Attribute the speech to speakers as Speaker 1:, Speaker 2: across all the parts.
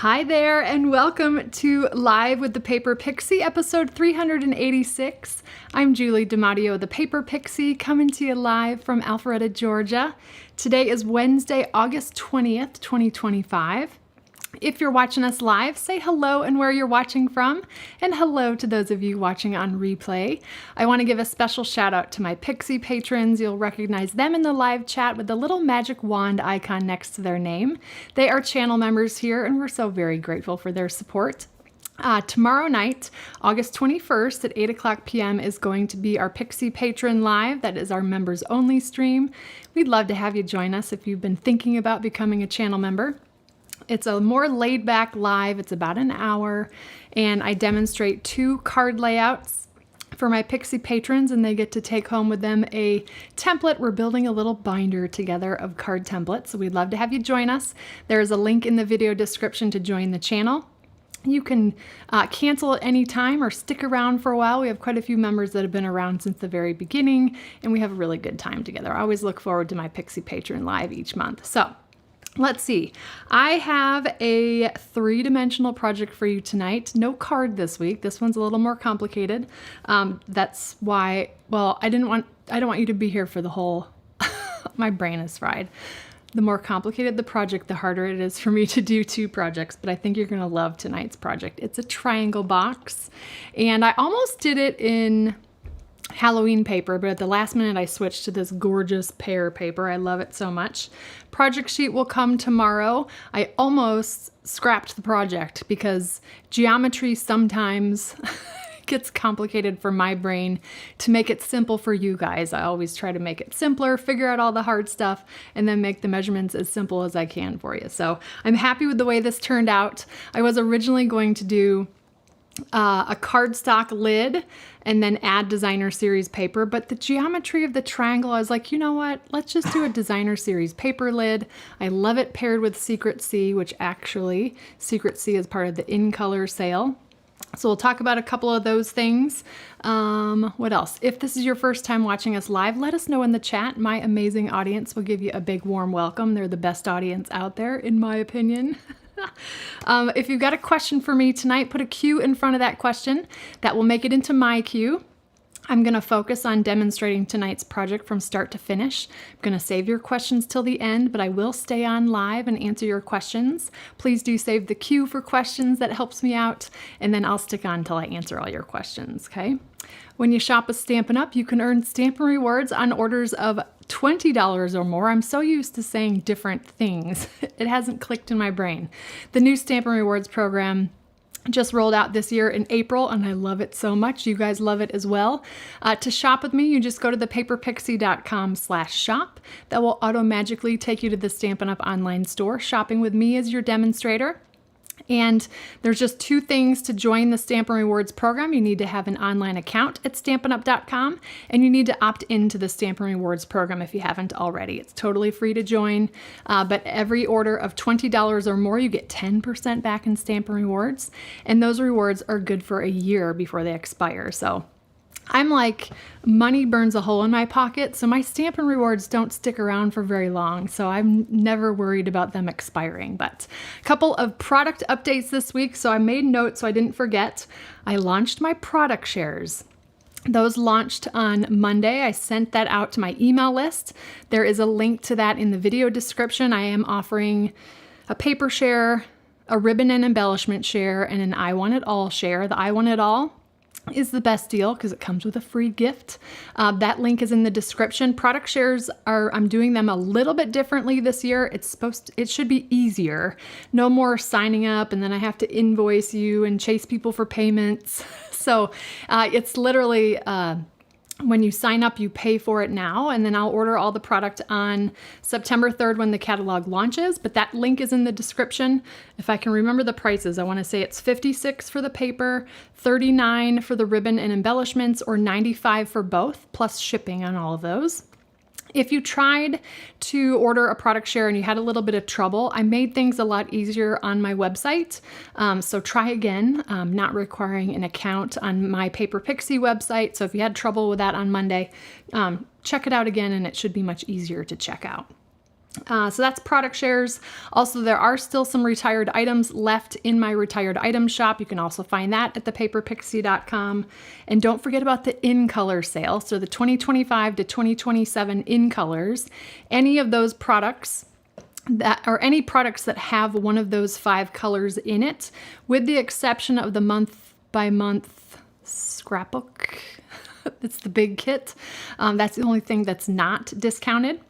Speaker 1: Hi there, and welcome to Live with the Paper Pixie, episode 386. I'm Julie DiMatteo, the Paper Pixie, coming to you live from Alpharetta, Georgia. Today is Wednesday, August 20th, 2025. If you're watching us live, say hello and where you're watching from, and hello to those of you watching on replay. I want to give a special shout out to my Pixie patrons. You'll recognize them in the live chat with the little magic wand icon next to their name. They are channel members here, and we're so very grateful for their support. Tomorrow night, August 21st at 8 o'clock p.m. is going to be our Pixie Patron Live. That is our members only stream. We'd love to have you join us if you've been thinking about becoming a channel member. It's a more laid back live. It's about an hour, and I demonstrate 2 card layouts for my Pixie patrons, and they get to take home with them a template. We're building a little binder together of card templates, so we'd love to have you join us. There's a link in the video description to join the channel. You can cancel at any time or stick around for a while. We have quite a few members that have been around since the very beginning, and we have a really good time together. I always look forward to my Pixie Patron Live each month. So let's see. I have a 3-dimensional project for you tonight. No card this week. This one's a little more complicated. That's why, well, I don't want you to be here for the whole, my brain is fried. The more complicated the project, the harder it is for me to do 2 projects, but I think you're gonna love tonight's project. It's a triangle box, and I almost did it in Halloween paper, but at the last minute I switched to this gorgeous pear paper. I love it so much. Project sheet will come tomorrow. I almost scrapped the project because geometry sometimes gets complicated for my brain. To make it simple for you guys, I always try to make it simpler, figure out all the hard stuff, and then make the measurements as simple as I can for you. So I'm happy with the way this turned out. I was originally going to do a cardstock lid and then add designer series paper, but the geometry of the triangle, I was like, you know what, let's just do a designer series paper lid. I love it paired with Secret C, which actually Secret C is part of the In Color sale. So we'll talk about a couple of those things. What else? If this is your first time watching us live, let us know in the chat. My amazing audience will give you a big warm welcome. They're the best audience out there, in my opinion. If you've got a question for me tonight, put a Q in front of that question. That will make it into my queue. I'm going to focus on demonstrating tonight's project from start to finish. I'm going to save your questions till the end, but I will stay on live and answer your questions. Please do save the queue for questions. That helps me out, and then I'll stick on until I answer all your questions, okay? When you shop with Stampin' Up, you can earn Stampin' Rewards on orders of $20 or more. I'm so used to saying different things. It hasn't clicked in my brain. The new Stampin' Rewards program just rolled out this year in April, and I love it so much. You guys love it as well. To shop with me, you just go to thepaperpixie.com/shop. That will auto-magically take you to the Stampin' Up! Online store. Shopping with me as your demonstrator. And there's just 2 things to join the Stampin' Rewards program. You need to have an online account at stampinup.com, and you need to opt into the Stampin' Rewards program if you haven't already. It's totally free to join, but every order of $20 or more, you get 10% back in Stampin' Rewards, and those rewards are good for a year before they expire. So I'm like, money burns a hole in my pocket, so my Stampin' Rewards don't stick around for very long, so I'm never worried about them expiring. But a couple of product updates this week, so I made notes so I didn't forget. I launched my product shares. Those launched on Monday. I sent that out to my email list. There is a link to that in the video description. I am offering a paper share, a ribbon and embellishment share, and an I Want It All share. The I Want It All is the best deal because it comes with a free gift. That link is in the description. Product shares I'm doing them a little bit differently this year. It should be easier. No more signing up and then I have to invoice you and chase people for payments. So it's literally when you sign up, you pay for it now, and then I'll order all the product on September 3rd when the catalog launches, but that link is in the description. If I can remember the prices, I want to say it's $56 for the paper, $39 for the ribbon and embellishments, or $95 for both, plus shipping on all of those. If you tried to order a product share and you had a little bit of trouble, I made things a lot easier on my website. So try again, not requiring an account on my Paper Pixie website. So if you had trouble with that on Monday, check it out again and it should be much easier to check out. So that's product shares. Also, there are still some retired items left in my retired item shop. You can also find that at thepaperpixie.com. And don't forget about the in color sale. So the 2025 to 2027 in colors. Any of those products any products that have one of those 5 colors in it, with the exception of the month by month scrapbook. It's the big kit. That's the only thing that's not discounted.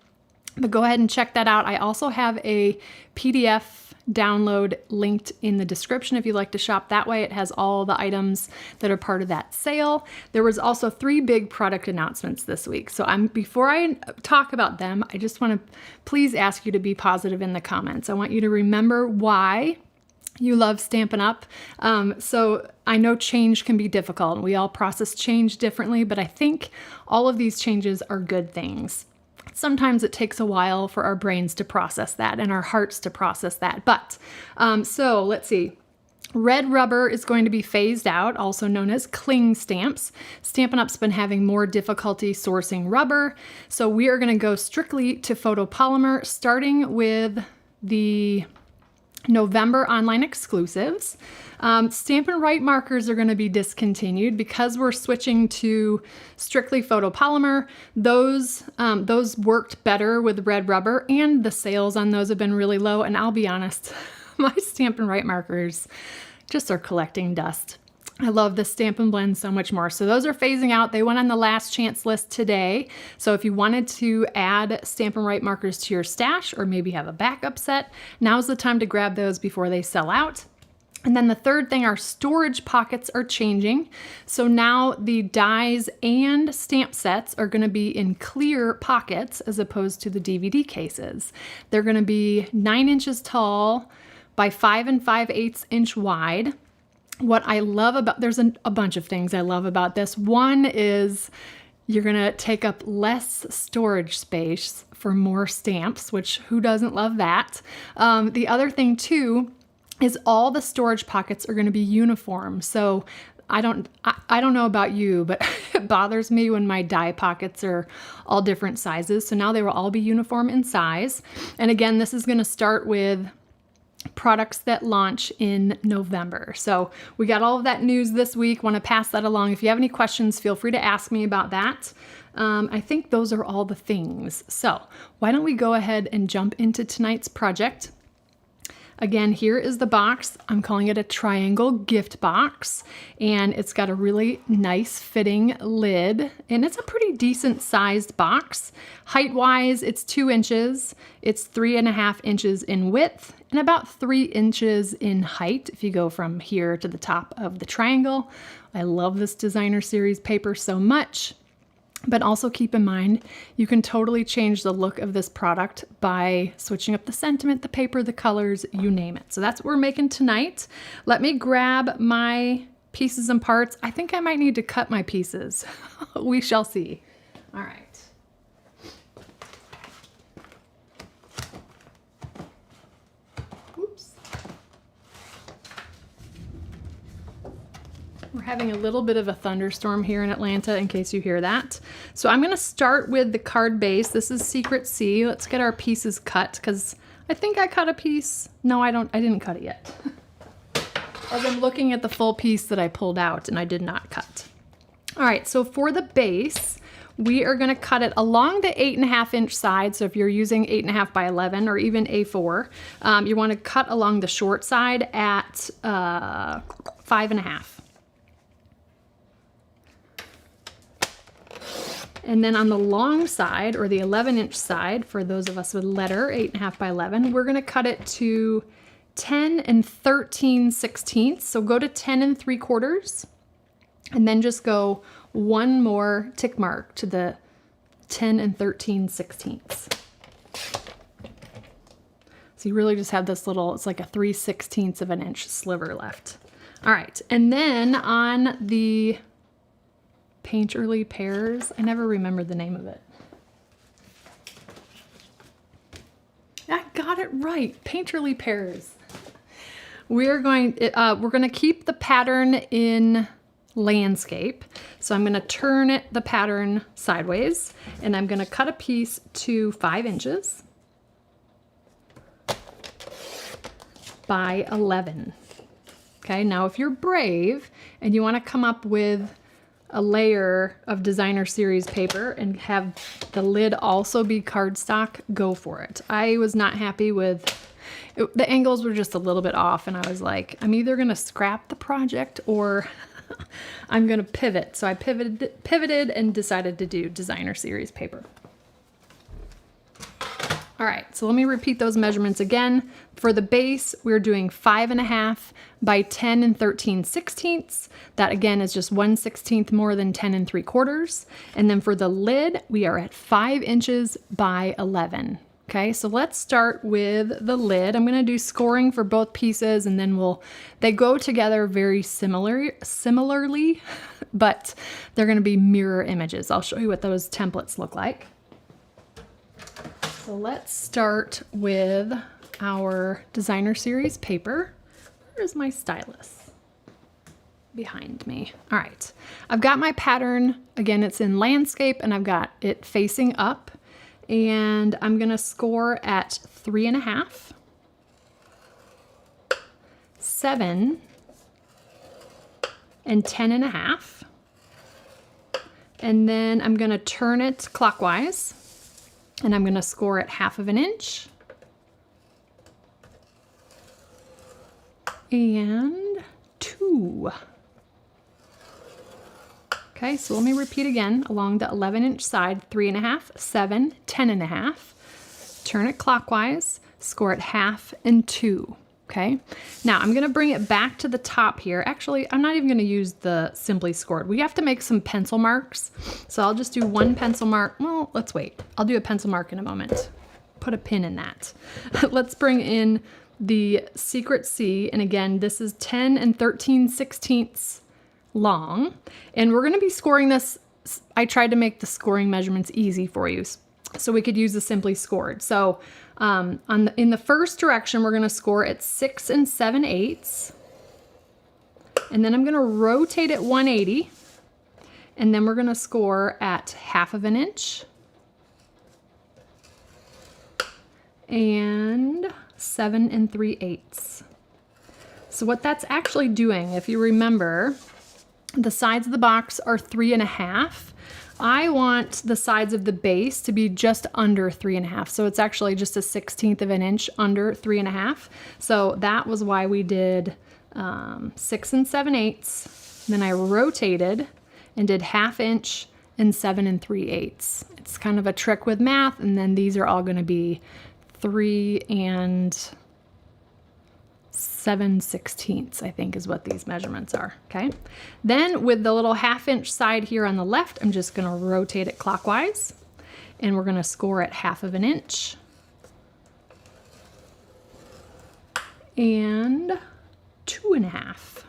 Speaker 1: But go ahead and check that out. I also have a PDF download linked in the description if you'd like to shop that way. It has all the items that are part of that sale. There was also 3 big product announcements this week. So before I talk about them, I just want to please ask you to be positive in the comments. I want you to remember why you love Stampin' Up. So I know change can be difficult. We all process change differently, but I think all of these changes are good things. Sometimes it takes a while for our brains to process that and our hearts to process that. But so let's see. Red rubber is going to be phased out, also known as cling stamps. Stampin' Up's been having more difficulty sourcing rubber, so we are going to go strictly to photopolymer, starting with the November online exclusives. Stampin' Write markers are going to be discontinued because we're switching to strictly photopolymer. Those worked better with red rubber, and the sales on those have been really low. And I'll be honest, my Stampin' Write markers just are collecting dust. I love the Stampin' Blend so much more. So those are phasing out. They went on the last chance list today. So if you wanted to add Stampin' Write markers to your stash or maybe have a backup set, now's the time to grab those before they sell out. And then the third thing, our storage pockets are changing. So now the dies and stamp sets are going to be in clear pockets as opposed to the DVD cases. They're going to be 9 inches tall by 5 5/8 inch wide. What I love about, there's a bunch of things I love about this. One is you're gonna take up less storage space for more stamps, which who doesn't love that? The other thing too is all the storage pockets are gonna be uniform. So I don't know about you, but it bothers me when my die pockets are all different sizes. So now they will all be uniform in size. And again, this is gonna start with products that launch in November. So we got all of that news this week. Want to pass that along. If you have any questions, feel free to ask me about that. I think those are all the things. So why don't we go ahead and jump into tonight's project. Again, here is the box. I'm calling it a triangle gift box, and it's got a really nice fitting lid, and it's a pretty decent sized box. Height-wise, it's 2 inches. It's 3.5 inches in width and about 3 inches in height if you go from here to the top of the triangle. I love this designer series paper so much. But also keep in mind, you can totally change the look of this product by switching up the sentiment, the paper, the colors, you name it. So that's what we're making tonight. Let me grab my pieces and parts. I think I might need to cut my pieces. We shall see. All right. We're having a little bit of a thunderstorm here in Atlanta, in case you hear that. So I'm gonna start with the card base. This is Secret C. Let's get our pieces cut, because I think I cut a piece. No, I didn't cut it yet. As I'm looking at the full piece that I pulled out and I did not cut. All right, so for the base, we are gonna cut it along the 8.5 inch side. So if you're using 8.5 by 11 or even A4, you wanna cut along the short side at 5.5. And then on the long side, or the 11 inch side, for those of us with letter, 8.5 by 11, we're gonna cut it to 10 13/16. So go to 10 3/4, and then just go one more tick mark to the 10 13/16. So you really just have this little, it's like a 3/16 of an inch sliver left. All right, and then on the Painterly Pears. I never remembered the name of it. I got it right. Painterly Pears. We're going to keep the pattern in landscape. So I'm going to turn the pattern sideways, and I'm going to cut a piece to 5 inches. by 11. Okay, now if you're brave and you want to come up with a layer of designer series paper and have the lid also be cardstock, go for it. I was not happy with it. The angles were just a little bit off, and I was like, I'm either gonna scrap the project or I'm gonna pivot. So I pivoted and decided to do designer series paper. All right, so let me repeat those measurements again. For the base, we're doing 5.5 by 10 13/16. That again is just 1/16 more than 10 3/4. And then for the lid, we are at 5 inches by 11. Okay, so let's start with the lid. I'm gonna do scoring for both pieces, and then they go together very similarly, but they're gonna be mirror images. I'll show you what those templates look like. So let's start with our designer series paper. Where's my stylus? Behind me. All right, I've got my pattern. Again, it's in landscape and I've got it facing up, and I'm gonna score at 3.5, 7, and 10.5. And then I'm gonna turn it clockwise, and I'm gonna score at 1/2 inch. And 2. Okay, so let me repeat again. Along the 11-inch side, 3.5, 7, 10.5. Turn it clockwise, score at 1/2 and 2. Okay, now I'm gonna bring it back to the top here. Actually, I'm not even gonna use the Simply Scored. We have to make some pencil marks. So I'll just do one pencil mark. Well, let's wait. I'll do a pencil mark in a moment. Put a pin in that. Let's bring in the Secret C. And again, this is 10 13/16 long. And we're gonna be scoring this. I tried to make the scoring measurements easy for you, so we could use the Simply Scored. So in the first direction, we're gonna score at 6 7/8. And then I'm gonna rotate it 180. And then we're gonna score at 1/2 inch. And 7 3/8. So what that's actually doing, if you remember, the sides of the box are 3.5. I want the sides of the base to be just under 3.5. So it's actually just 1/16 inch under 3.5. So that was why we did 6 7/8. Then I rotated and did 1/2 inch and 7 3/8. It's kind of a trick with math. And then these are all gonna be 3 7/16, I think is what these measurements are, okay? Then with the little 1/2 inch side here on the left, I'm just gonna rotate it clockwise, and we're gonna score at 1/2 inch. And 2.5.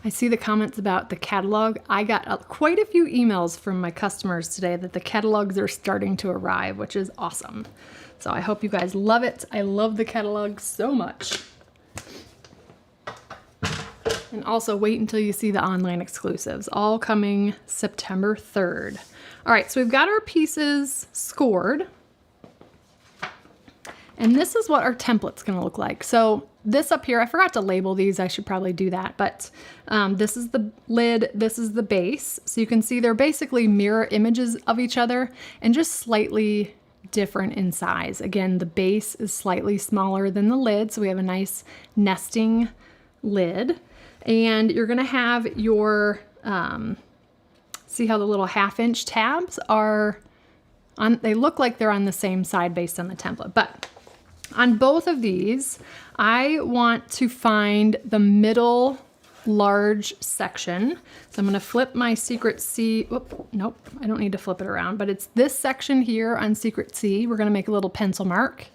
Speaker 1: I see the comments about the catalog. I got quite a few emails from my customers today that the catalogs are starting to arrive, which is awesome. So I hope you guys love it. I love the catalog so much. And also wait until you see the online exclusives, all coming September 3rd. All right, so we've got our pieces scored. And this is what our template's gonna look like. So this up here, I forgot to label these. I should probably do that, but this is the lid, this is the base. So you can see they're basically mirror images of each other and just slightly different in size. Again, the base is slightly smaller than the lid, so we have a nice nesting lid. And you're gonna have your, see how the little 1/2 inch tabs are on, they look like they're on the same side based on the template, but on both of these, I want to find the middle large section. So I'm gonna flip my Secret C, nope, I don't need to flip it around, but it's this section here on Secret C. We're gonna make a little pencil mark.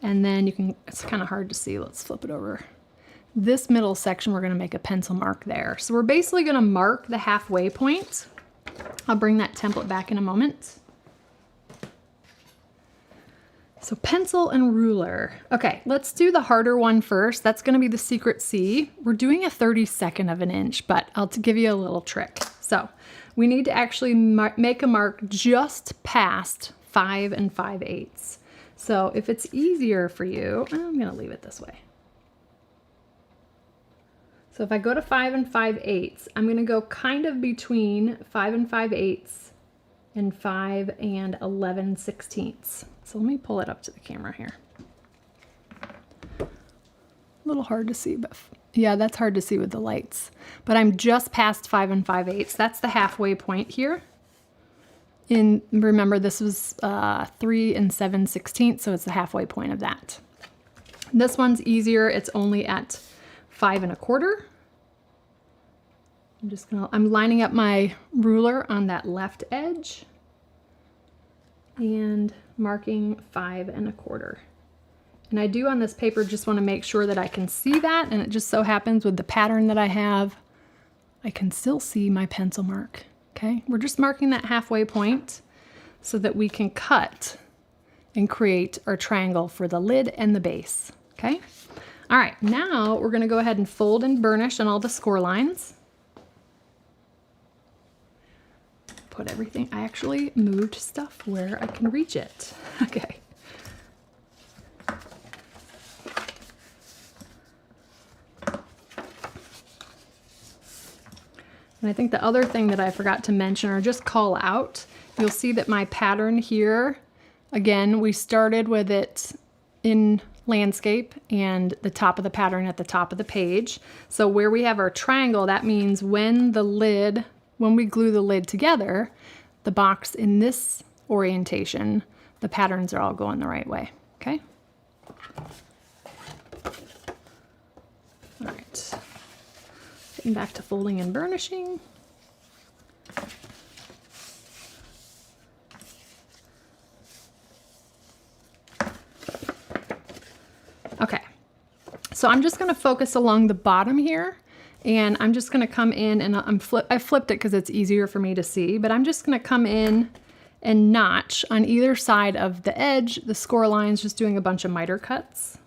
Speaker 1: And then you can, it's kind of hard to see, let's flip it over. This middle section, we're gonna make a pencil mark there. So we're basically gonna mark the halfway point. I'll bring that template back in a moment. So pencil and ruler. Okay, let's do the harder one first. That's gonna be the Secret C. We're doing a 32nd of an inch, but I'll give you a little trick. So we need to actually make a mark just past 5 5/8. So if it's easier for you, I'm gonna leave it this way. So if I go to 5 5/8, I'm gonna go kind of between 5 5/8 and 5 11/16. So let me pull it up to the camera here. A little hard to see, but yeah, that's hard to see with the lights. But I'm just past 5 5/8. That's the halfway point here. Remember, this was 3 7/16, so it's the halfway point of that. This one's easier. It's only at 5 1/4. I'm lining up my ruler on that left edge and marking 5 1/4. And I do on this paper just want to make sure that I can see that, and it just so happens with the pattern that I have, I can still see my pencil mark. Okay, we're just marking that halfway point so that we can cut and create our triangle for the lid and the base. Okay, all right, now we're going to go ahead and fold and burnish on all the score lines. Put everything, I actually moved stuff where I can reach it. Okay. And I think the other thing that I forgot to mention or just call out, you'll see that my pattern here, again, we started with it in landscape and the top of the pattern at the top of the page. So where we have our triangle, that means when we glue the lid together, the box in this orientation, the patterns are all going the right way, okay? All right. Getting back to folding and burnishing. Okay, so I'm just going to focus along the bottom here, and I'm just going to come in and I flipped it because it's easier for me to see, but I'm just going to come in and notch on either side of the edge, the score lines, just doing a bunch of miter cuts.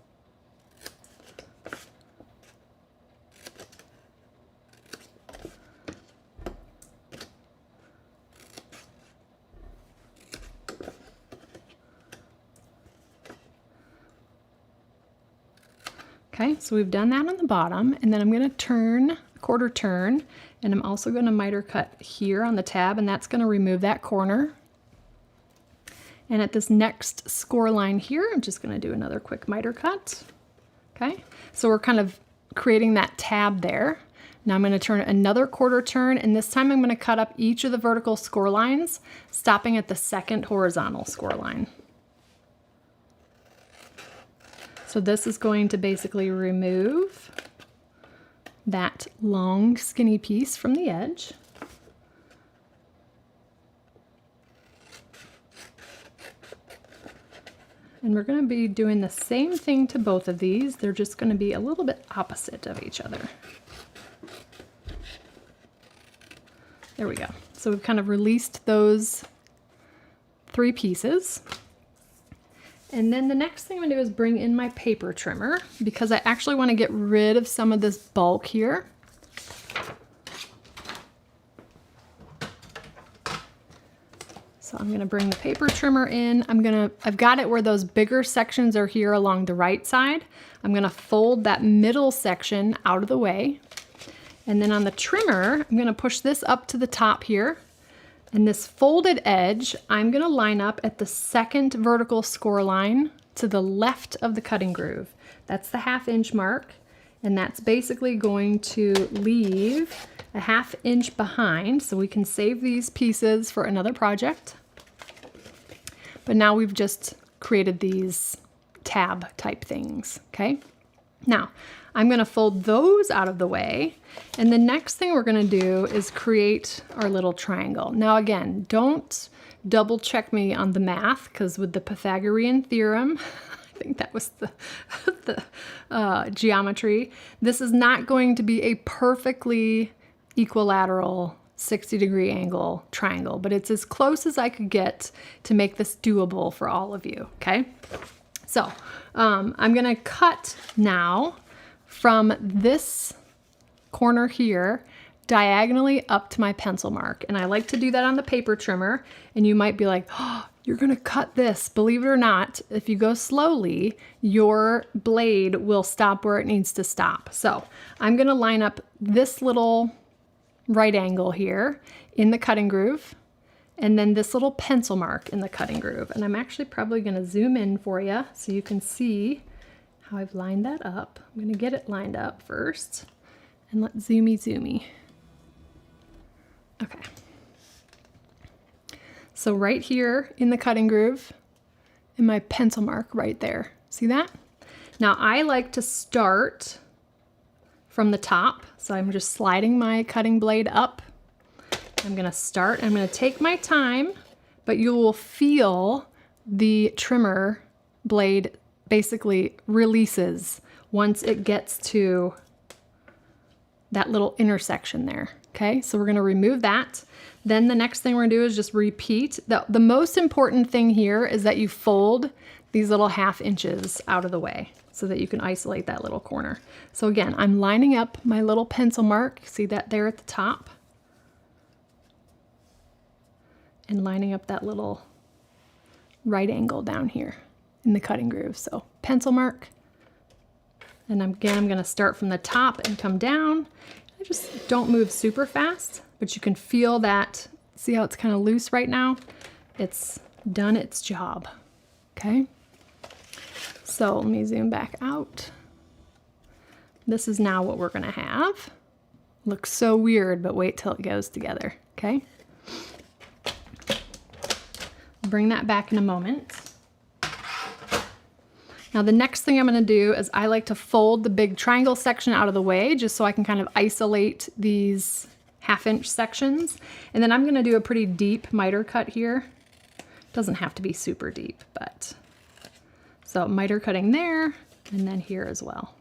Speaker 1: Okay, so we've done that on the bottom, and then I'm going to turn a quarter turn, and I'm also going to miter cut here on the tab, and that's going to remove that corner. And at this next score line here, I'm just going to do another quick miter cut. Okay, so we're kind of creating that tab there. Now I'm going to turn another quarter turn, and this time I'm going to cut up each of the vertical score lines, stopping at the second horizontal score line. So this is going to basically remove that long skinny piece from the edge. And we're going to be doing the same thing to both of these. They're just going to be a little bit opposite of each other. There we go. So we've kind of released those 3 pieces. And then the next thing I'm going to do is bring in my paper trimmer, because I actually want to get rid of some of this bulk here. So I'm going to bring the paper trimmer in. I've got it where those bigger sections are here along the right side. I'm going to fold that middle section out of the way. And then on the trimmer, I'm going to push this up to the top here. And this folded edge, I'm going to line up at the second vertical score line to the left of the cutting groove. That's the 1/2 inch mark, and that's basically going to leave a 1/2 inch behind, so we can save these pieces for another project. But now we've just created these tab type things, okay? Now, I'm going to fold those out of the way, and the next thing we're going to do is create our little triangle. Now again, don't double check me on the math, because with the Pythagorean theorem, I think that was the geometry, this is not going to be a perfectly equilateral 60-degree angle triangle, but it's as close as I could get to make this doable for all of you, okay? So I'm going to cut now from this corner here diagonally up to my pencil mark. And I like to do that on the paper trimmer. And you might be like, oh, you're gonna cut this. Believe it or not, if you go slowly, your blade will stop where it needs to stop. So I'm gonna line up this little right angle here in the cutting groove, and then this little pencil mark in the cutting groove. And I'm actually probably gonna zoom in for you so you can see how I've lined that up. I'm gonna get it lined up first, and let's zoomy. Okay. So right here in the cutting groove, and my pencil mark right there. See that? Now I like to start from the top. So I'm just sliding my cutting blade up. I'm gonna start, I'm gonna take my time, but you will feel the trimmer blade basically releases once it gets to that little intersection there. Okay, so we're gonna remove that. Then the next thing we're gonna do is just repeat. The most important thing here is that you fold these little 1/2 inches out of the way so that you can isolate that little corner. So again, I'm lining up my little pencil mark. See that there at the top? And lining up that little right angle down here in the cutting groove. So pencil mark. And again, I'm gonna start from the top and come down. I just don't move super fast, but you can feel that. See how it's kind of loose right now? It's done its job, okay? So let me zoom back out. This is now what we're gonna have. Looks so weird, but wait till it goes together, okay? Bring that back in a moment. Now the next thing I'm gonna do is I like to fold the big triangle section out of the way just so I can kind of isolate these 1/2 inch sections. And then I'm gonna do a pretty deep miter cut here. Doesn't have to be super deep, but. So miter cutting there and then here as well.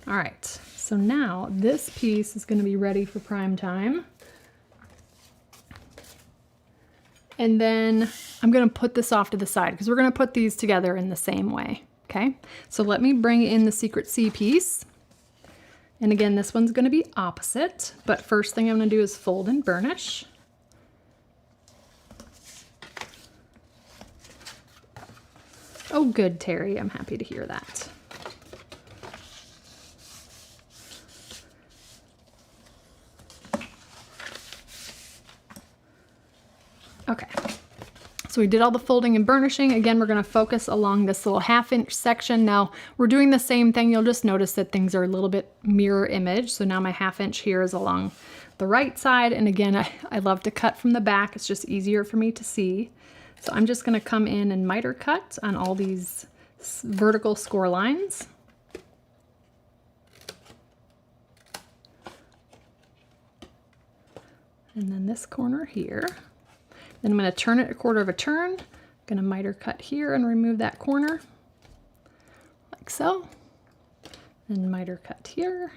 Speaker 1: All right, so now this piece is gonna be ready for prime time. And then I'm gonna put this off to the side because we're gonna put these together in the same way, okay? So let me bring in the Secret C piece. And again, this one's gonna be opposite, but first thing I'm gonna do is fold and burnish. Oh, good, Terry, I'm happy to hear that. Okay, so we did all the folding and burnishing. Again, we're gonna focus along this little 1/2 inch section. Now we're doing the same thing. You'll just notice that things are a little bit mirror image. So now my 1/2 inch here is along the right side. And again, I love to cut from the back. It's just easier for me to see. So I'm just gonna come in and miter cut on all these vertical score lines. And then this corner here. Then I'm going to turn it 1/4 of a turn. I'm going to miter cut here and remove that corner, like so. Then miter cut here.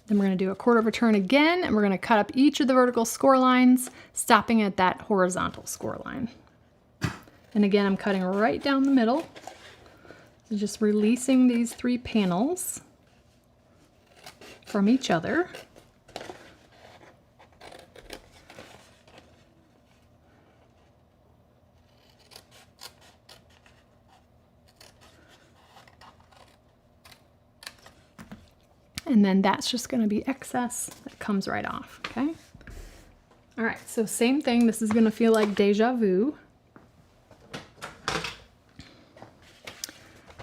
Speaker 1: Then we're going to do 1/4 of a turn again, and we're going to cut up each of the vertical score lines, stopping at that horizontal score line. And again, I'm cutting right down the middle. So just releasing these 3 panels from each other. And then that's just gonna be excess that comes right off, okay? All right, so same thing. This is gonna feel like deja vu.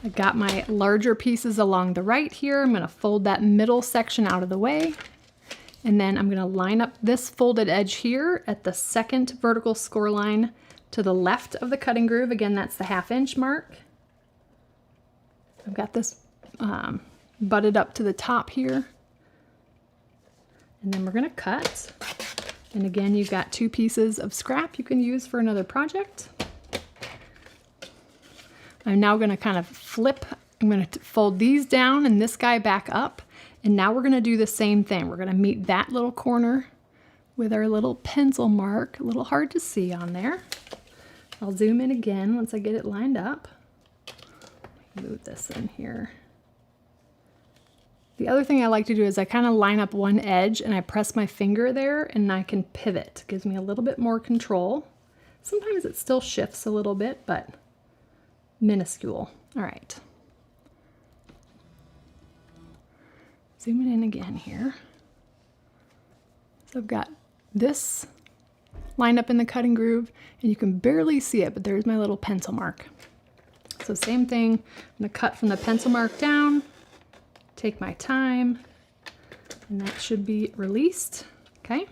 Speaker 1: I got my larger pieces along the right here. I'm gonna fold that middle section out of the way. And then I'm gonna line up this folded edge here at the second vertical score line to the left of the cutting groove. Again, that's the 1/2 inch mark. I've got this butted up to the top here. And then we're gonna cut. And again, you've got 2 pieces of scrap you can use for another project. I'm now gonna kind of flip. I'm gonna fold these down and this guy back up. And now we're gonna do the same thing. We're gonna meet that little corner with our little pencil mark, a little hard to see on there. I'll zoom in again once I get it lined up. Move this in here. The other thing I like to do is I kind of line up one edge and I press my finger there and I can pivot. It gives me a little bit more control. Sometimes it still shifts a little bit, but minuscule. All right. Zooming in again here. So I've got this lined up in the cutting groove and you can barely see it, but there's my little pencil mark. So same thing, I'm gonna cut from the pencil mark down, take my time, and that should be released, okay?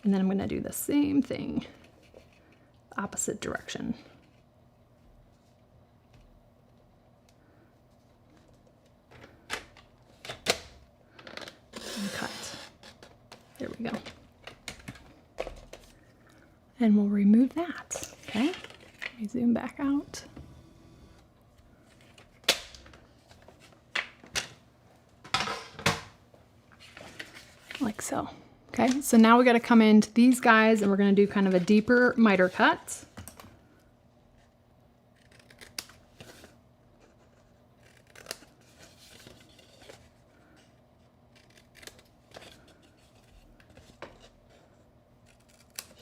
Speaker 1: And then I'm gonna do the same thing, opposite direction. And cut. There we go. And we'll remove that, okay? Let me zoom back out. Like so. Okay, so now we got to come into these guys and we're going to do kind of a deeper miter cut.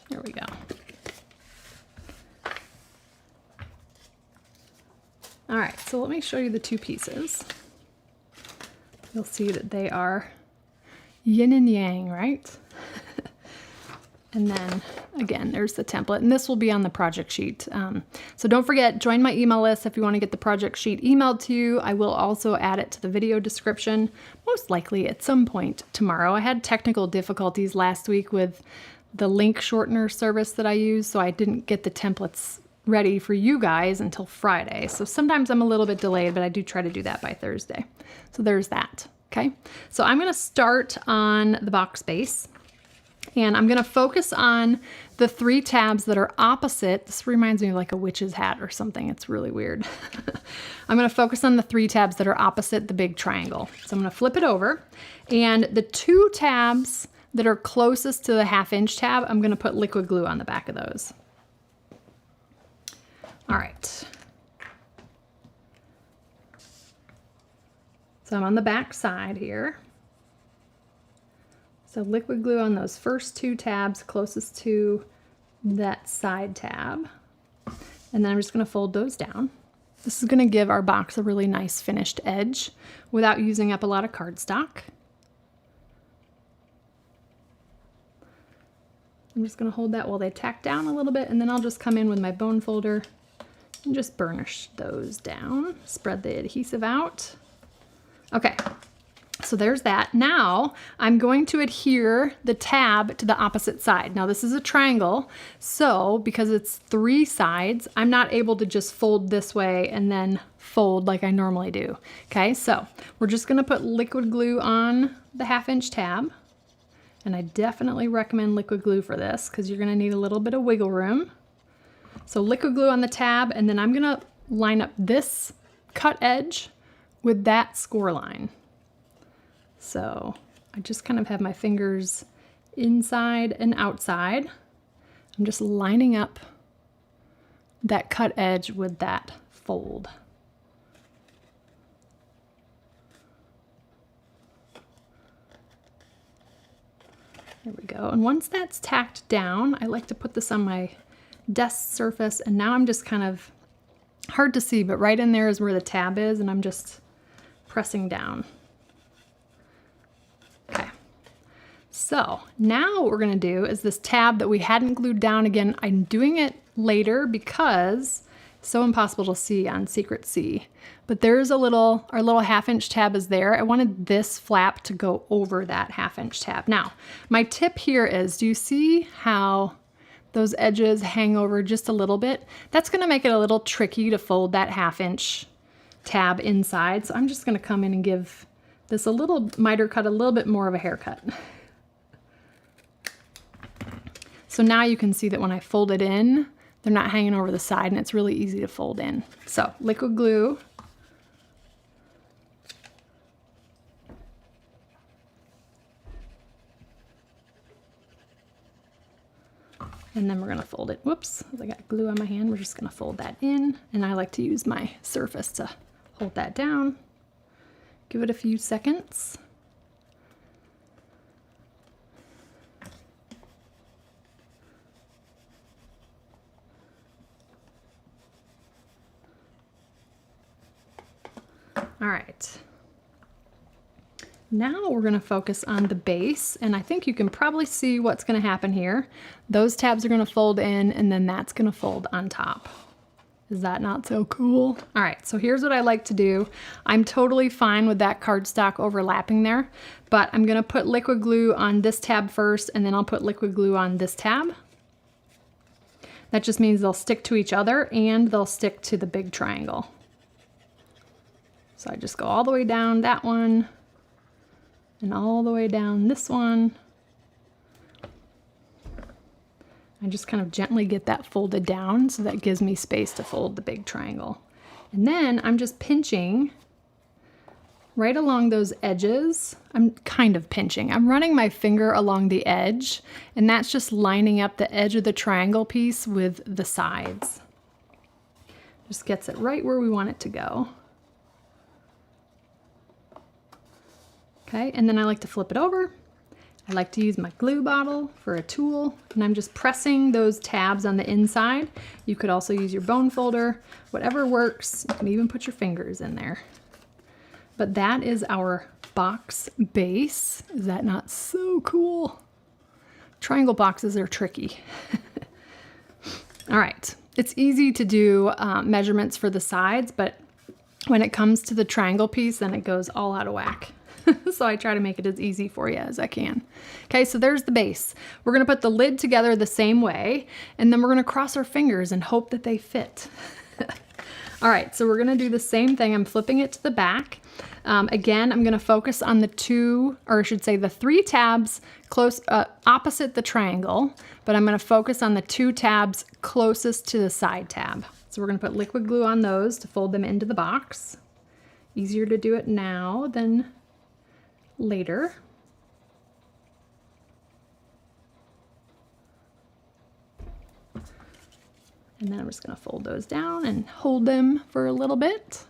Speaker 1: There we go. All right, so let me show you the two pieces. You'll see that they are yin and yang, right? And then again, there's the template, and this will be on the project sheet. So don't forget, join my email list if you want to get the project sheet emailed to you. I will also add it to the video description, most likely at some point tomorrow. I had technical difficulties last week with the link shortener service that I use, so I didn't get the templates ready for you guys until Friday. So sometimes I'm a little bit delayed, but I do try to do that by Thursday. So there's that. Okay, so I'm going to start on the box base and I'm going to focus on the 3 tabs that are opposite. This reminds me of like a witch's hat or something. It's really weird. I'm going to focus on the 3 tabs that are opposite the big triangle. So I'm going to flip it over, and the 2 tabs that are closest to the 1/2 inch tab, I'm going to put liquid glue on the back of those. All right. So I'm on the back side here. So liquid glue on those first 2 tabs closest to that side tab. And then I'm just going to fold those down. This is going to give our box a really nice finished edge without using up a lot of cardstock. I'm just going to hold that while they tack down a little bit, and then I'll just come in with my bone folder and just burnish those down. Spread the adhesive out. Okay, so there's that. Now I'm going to adhere the tab to the opposite side. Now this is a triangle, so because it's 3 sides, I'm not able to just fold this way and then fold like I normally do. Okay, so we're just gonna put liquid glue on the 1/2 inch tab. And I definitely recommend liquid glue for this because you're gonna need a little bit of wiggle room. So liquid glue on the tab, and then I'm gonna line up this cut edge with that score line. So I just kind of have my fingers inside and outside. I'm just lining up that cut edge with that fold. There we go. And once that's tacked down, I like to put this on my desk surface, and now I'm just kind of, hard to see, but right in there is where the tab is, and I'm just pressing down. Okay. So now what we're going to do is this tab that we hadn't glued down, again, I'm doing it later because it's so impossible to see on Secret C. But there's a little, our little 1/2 inch tab is there. I wanted this flap to go over that 1/2 inch tab. Now, my tip here is, do you see how those edges hang over just a little bit? That's going to make it a little tricky to fold that 1/2 inch tab inside. So I'm just going to come in and give this a little miter cut, a little bit more of a haircut. So now you can see that when I fold it in, they're not hanging over the side, and it's really easy to fold in. So liquid glue. And then we're gonna fold it. Whoops, I got glue on my hand. We're just gonna fold that in. And I like to use my surface to hold that down. Give it a few seconds. All right. Now we're going to focus on the base, and I think you can probably see what's going to happen here. Those tabs are going to fold in, and then that's going to fold on top. Is that not so cool? All right, so here's what I like to do. I'm totally fine with that cardstock overlapping there, but I'm going to put liquid glue on this tab first, and then I'll put liquid glue on this tab. That just means they'll stick to each other, and they'll stick to the big triangle. So I just go all the way down that one, and all the way down this one. I just kind of gently get that folded down so that gives me space to fold the big triangle. And then I'm just pinching right along those edges. I'm kind of pinching. I'm running my finger along the edge, and that's just lining up the edge of the triangle piece with the sides. Just gets it right where we want it to go. Okay, and then I like to flip it over. I like to use my glue bottle for a tool, and I'm just pressing those tabs on the inside. You could also use your bone folder, whatever works. You can even put your fingers in there. But that is our box base. Is that not so cool? Triangle boxes are tricky. All right, it's easy to do measurements for the sides, but when it comes to the triangle piece, then it goes all out of whack. So I try to make it as easy for you as I can. Okay, so there's the base. We're gonna put the lid together the same way, and then we're gonna cross our fingers and hope that they fit. All right, so we're gonna do the same thing. I'm flipping it to the back. Again, I'm gonna focus on the two, or I should say the three tabs close, opposite the triangle, but I'm gonna focus on the two tabs closest to the side tab. So we're gonna put liquid glue on those to fold them into the box. Easier to do it now than later. And then I'm just going to fold those down and hold them for a little bit.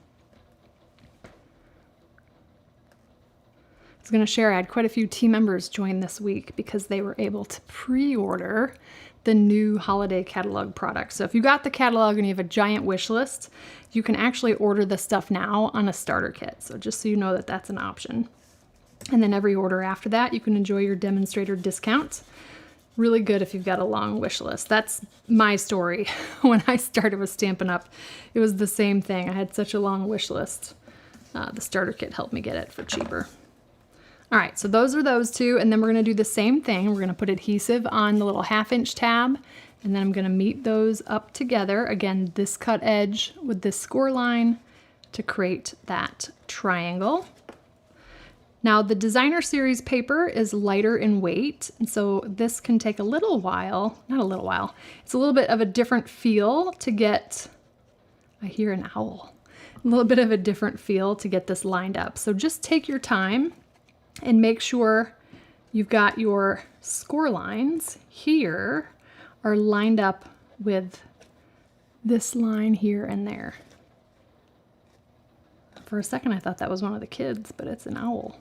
Speaker 1: I was going to share I had quite a few team members join this week because they were able to pre-order the new holiday catalog products. So if you got the catalog and you have a giant wish list, you can actually order the stuff now on a starter kit. So just so you know that that's an option. And then every order after that, you can enjoy your demonstrator discount. Really good if you've got a long wish list. That's my story. When I started with Stampin' Up, it was the same thing. I had such a long wish list. The starter kit helped me get it for cheaper. All right, so those are those two, and then we're gonna do the same thing. We're gonna put adhesive on the little 1/2" tab, and then I'm gonna meet those up together. Again, this cut edge with this score line to create that triangle. Now the designer series paper is lighter in weight, and so this can take a little while, not a little while, it's a little bit of a different feel to get, I hear an owl, a little bit of a different feel to get this lined up. So just take your time and make sure you've got your score lines here are lined up with this line here and there. For a second, I thought that was one of the kids, but it's an owl.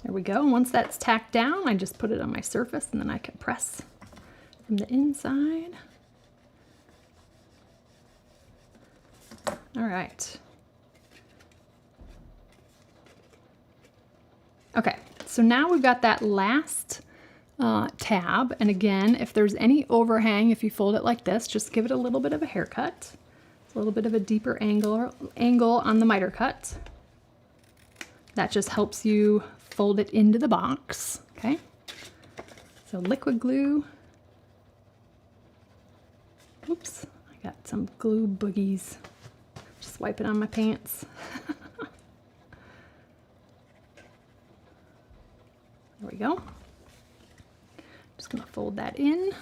Speaker 1: There we go. Once that's tacked down, I just put it on my surface, and then I can press from the inside. All right. Okay, so now we've got that last tab, and again, if there's any overhang, if you fold it like this, just give it a little bit of a haircut. It's a little bit of a deeper angle on the miter cut. That just helps you fold it into the box, okay? So liquid glue. Oops, I got some glue boogies. Just wipe it on my pants. There we go. Just gonna fold that in.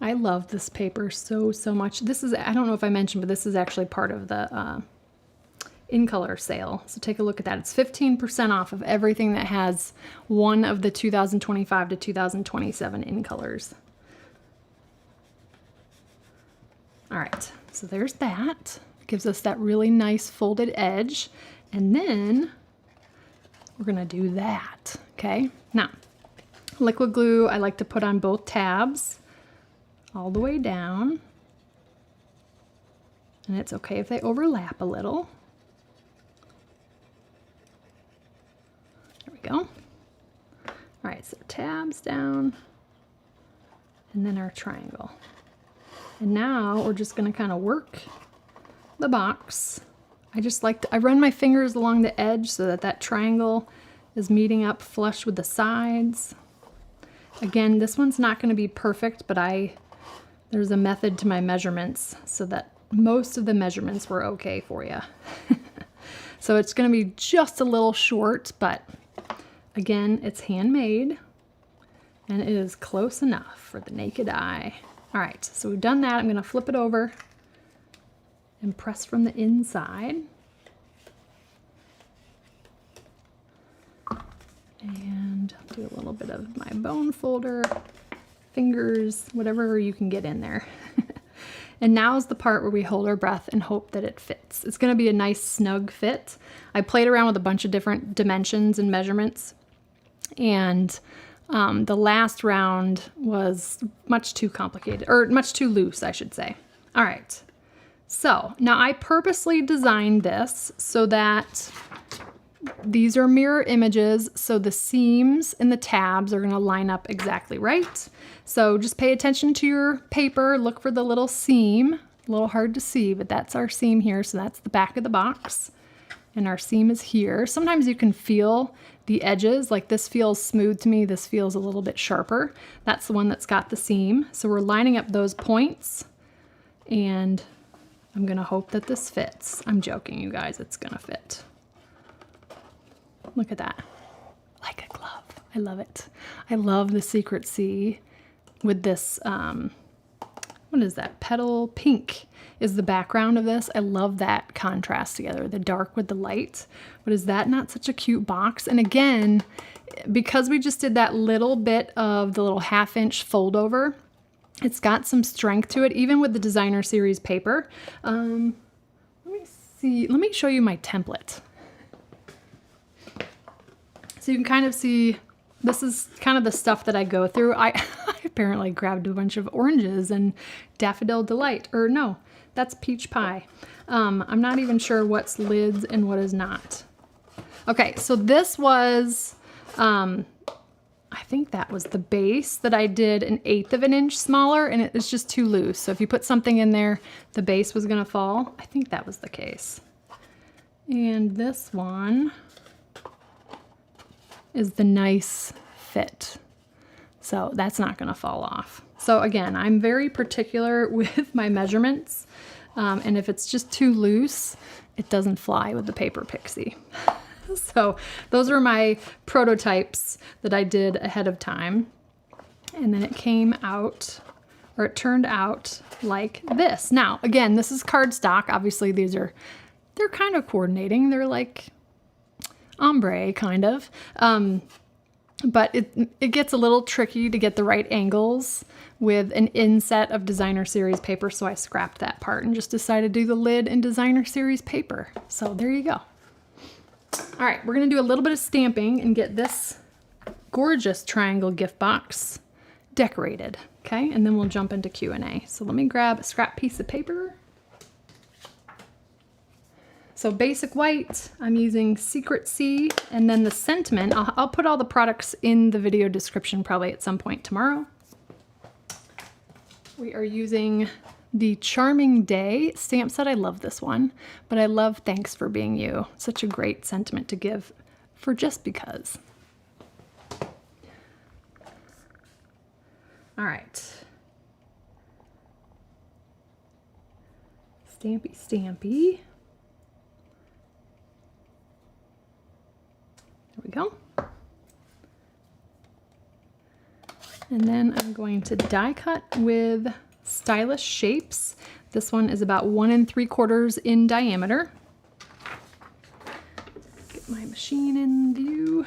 Speaker 1: I love this paper so much. This is, I don't know if I mentioned, but this is actually part of the in color sale. So take a look at that. It's 15% off of everything that has one of the 2025 to 2027 in colors. All right, so there's that. Gives us that really nice folded edge. And then we're gonna do that, okay? Now, liquid glue I like to put on both tabs all the way down. And it's okay if they overlap a little. There we go. All right, so tabs down, and then our triangle. And now we're just gonna kind of work the box. I run my fingers along the edge so that that triangle is meeting up flush with the sides. Again, this one's not gonna be perfect, but there's a method to my measurements so that most of the measurements were okay for you. So it's gonna be just a little short, but again, it's handmade and it is close enough for the naked eye. All right, so we've done that. I'm gonna flip it over and press from the inside. And do a little bit of my bone folder, fingers, whatever you can get in there. And now is the part where we hold our breath and hope that it fits. It's gonna be a nice snug fit. I played around with a bunch of different dimensions and measurements, and the last round was much too complicated, or much too loose, I should say. All right, so now I purposely designed this so that these are mirror images, so the seams and the tabs are gonna line up exactly right. So just pay attention to your paper, look for the little seam, a little hard to see, but that's our seam here, so that's the back of the box. And our seam is here. Sometimes you can feel the edges, like this feels smooth to me, this feels a little bit sharper. That's the one that's got the seam. So we're lining up those points, and I'm gonna hope that this fits. I'm joking, you guys, it's gonna fit. Look at that, like a glove. I love it. I love the Secret Sea with this, what is that? Petal pink is the background of this. I love that contrast together, the dark with the light. But is that not such a cute box? And again, because we just did that little bit of the little 1/2 inch fold over, it's got some strength to it, even with the designer series paper. Let me see, let me show you my template. So you can kind of see, this is kind of the stuff that I go through. I apparently grabbed a bunch of oranges and Daffodil Delight, or no, that's Peach Pie. I'm not even sure what's lids and what is not. Okay, so this was, I think that was the base that I did 1/8 of an inch smaller, and it was just too loose. So if you put something in there, the base was gonna fall. I think that was the case. And this one is the nice fit. So that's not gonna fall off. So again, I'm very particular with my measurements. And if it's just too loose, it doesn't fly with the Paper Pixie. So those are my prototypes that I did ahead of time. And then it came out, or it turned out like this. Now, again, this is cardstock. Obviously they're kind of coordinating. They're like ombre kind of. But it gets a little tricky to get the right angles with an inset of designer series paper, so I scrapped that part and just decided to do the lid in designer series paper. So there you go. All right, we're gonna do a little bit of stamping and get this gorgeous triangle gift box decorated, okay? And then we'll jump into Q&A. So let me grab a scrap piece of paper. So basic white, I'm using Secret Sea, and then the sentiment, I'll put all the products in the video description probably at some point tomorrow. We are using the Charming Day stamp set. I love this one, but I love Thanks for Being You. Such a great sentiment to give for just because. All right. Stampy, stampy. There we go. And then I'm going to die cut with Stylish Shapes. This one is about 1 3/4 in diameter. Get my machine in view.